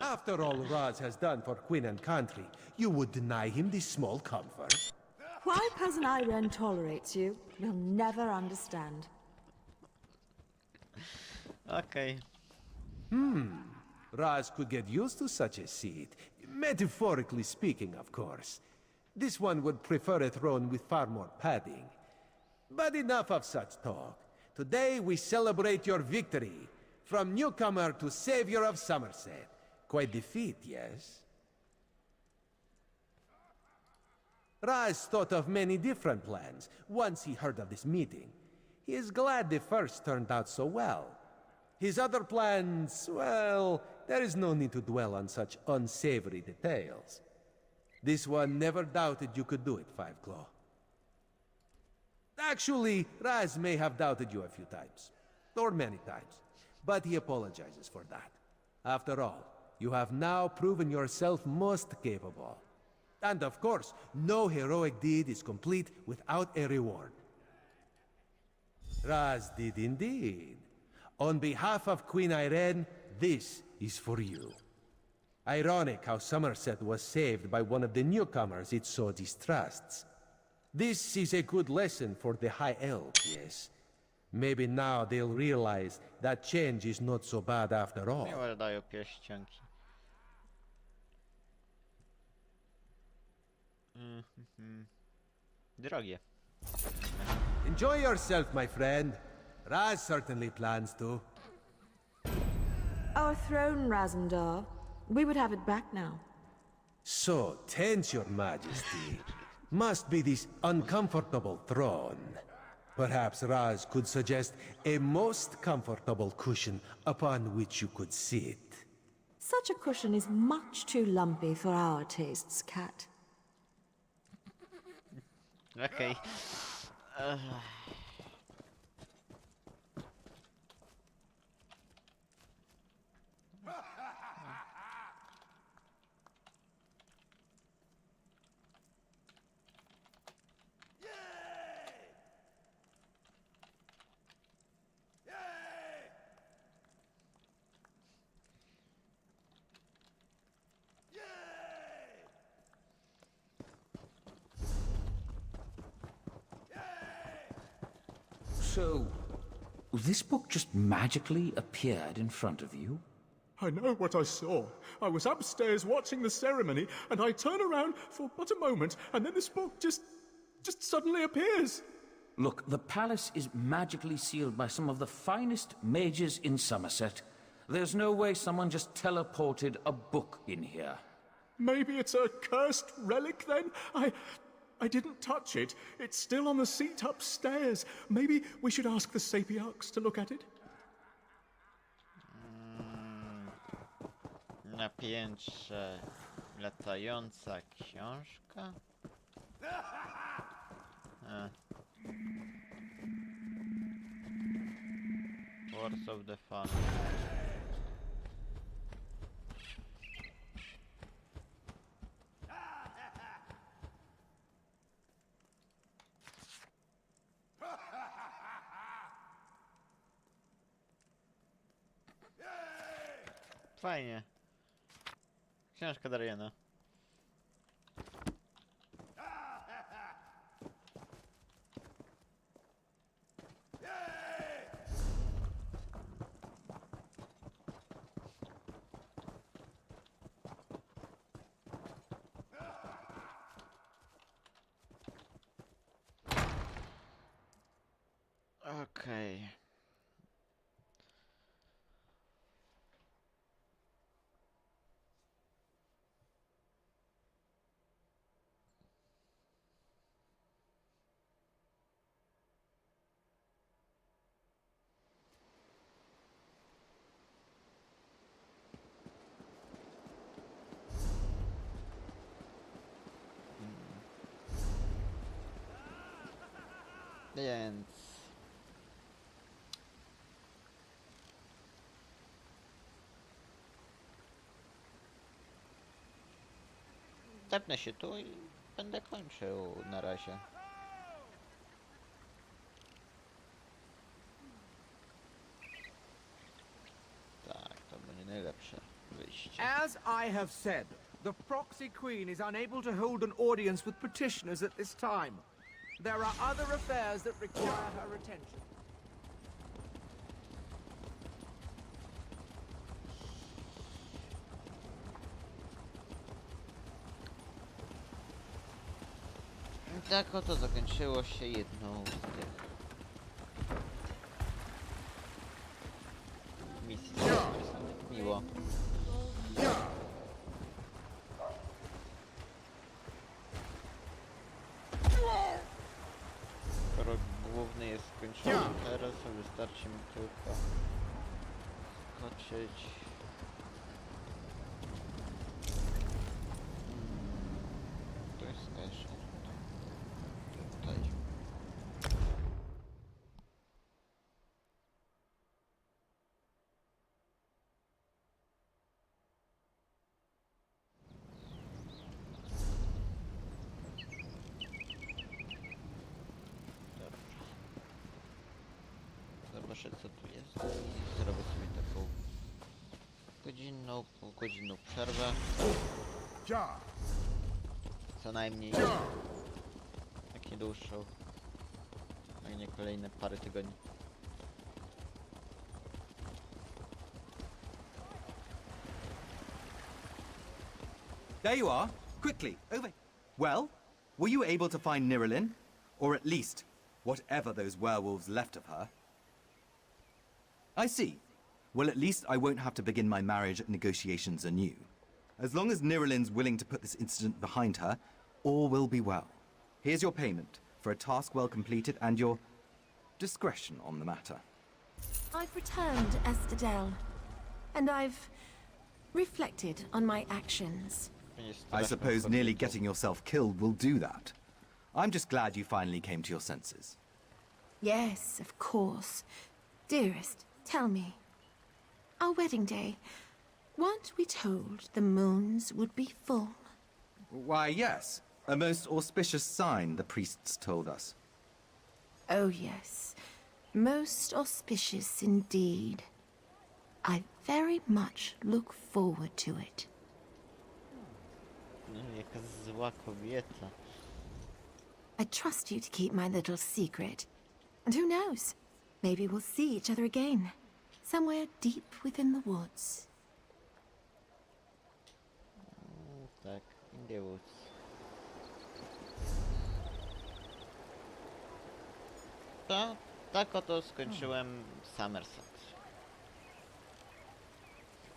After all Raz has done for Queen and country, you would deny him this small comfort? Why Cousin Irene tolerates you, you'll never understand. Okay. Raz could get used to such a seat. Metaphorically speaking, of course. This one would prefer a throne with far more padding. But enough of such talk. Today we celebrate your victory. From newcomer to savior of Summerset. Quite the feat, yes? Raz thought of many different plans once he heard of this meeting. He is glad the first turned out so well. His other plans, well, there is no need to dwell on such unsavory details. This one never doubted you could do it, Five Claw. Actually, Raz may have doubted you a few times, or many times, but he apologizes for that. After all, you have now proven yourself most capable. And of course, no heroic deed is complete without a reward. Raz did indeed. On behalf of Queen Irene, this is for you. Ironic how Summerset was saved by one of the newcomers it so distrusts. This is a good lesson for the High Elves, yes. Maybe now they'll realize that change is not so bad after all. Nie dają pierścionki. Drogie. Enjoy yourself, my friend. Raz certainly plans to. Our throne, Razendar. We would have it back now. So tense, your majesty. Must be this uncomfortable throne. Perhaps Raz could suggest a most comfortable cushion upon which you could sit. Such a cushion is much too lumpy for our tastes, Cat. Okay. So, this book just magically appeared in front of you? I know what I saw. I was upstairs watching the ceremony, and I turn around for but a moment, and then this book just suddenly appears. Look, the palace is magically sealed by some of the finest mages in Summerset. There's no way someone just teleported a book in here. Maybe it's a cursed relic then? I didn't touch it. It's still on the seat upstairs. Maybe we should ask the Sapiarchs to look at it? Na piętrze latająca książka. Wars of the Fallen. Fajnie. Książka Dariana. Okej. Więc... Tepnę się tu i będę kończył na razie. Tak, to będzie najlepsze wyjście. As I have said, the proxy queen is unable to hold an audience with petitioners at this time. There are other affairs that require her attention. Tak oto zakończyło się jedną z tych misji. Miło. Wystarczy mi tylko skoczyć. To jest jeszcze tutaj. Zobaczę co tu jest i zrobię sobie taką godzinną, półgodzinną przerwę. Co najmniej. Jak nie dłuższą. Jak nie kolejne parę tygodni. There you are. Quickly, over. Well, were you able to find Nirelin? Or at least, whatever those werewolves left of her? I see. Well, at least I won't have to begin my marriage negotiations anew. As long as Nirelin's willing to put this incident behind her, all will be well. Here's your payment for a task well completed and your discretion on the matter. I've returned, Estadel, and I've reflected on my actions. I suppose nearly getting yourself killed will do that. I'm just glad you finally came to your senses. Yes, of course. Dearest, tell me. Our wedding day, weren't we told the moons would be full? Why, yes. A most auspicious sign, the priests told us. Oh, yes. Most auspicious indeed. I very much look forward to it. Jaka zła kobieta. I trust you to keep my little secret. And who knows? Maybe we'll see each other again. Somewhere deep within the woods. Tak, in the woods. To tak oto skończyłem Summerset.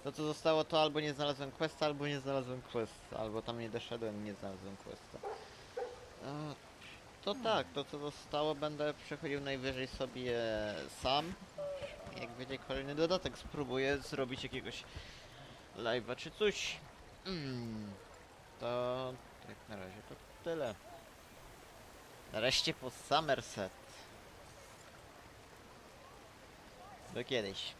To co zostało to albo nie znalazłem questa, albo nie znalazłem questa, albo tam nie doszedłem i nie znalazłem questa. To tak, to co zostało będę przechodził najwyżej sobie sam. Jak będzie kolejny dodatek, spróbuję zrobić jakiegoś live'a czy coś. To tak na razie to tyle. Nareszcie po Summerset. Do kiedyś.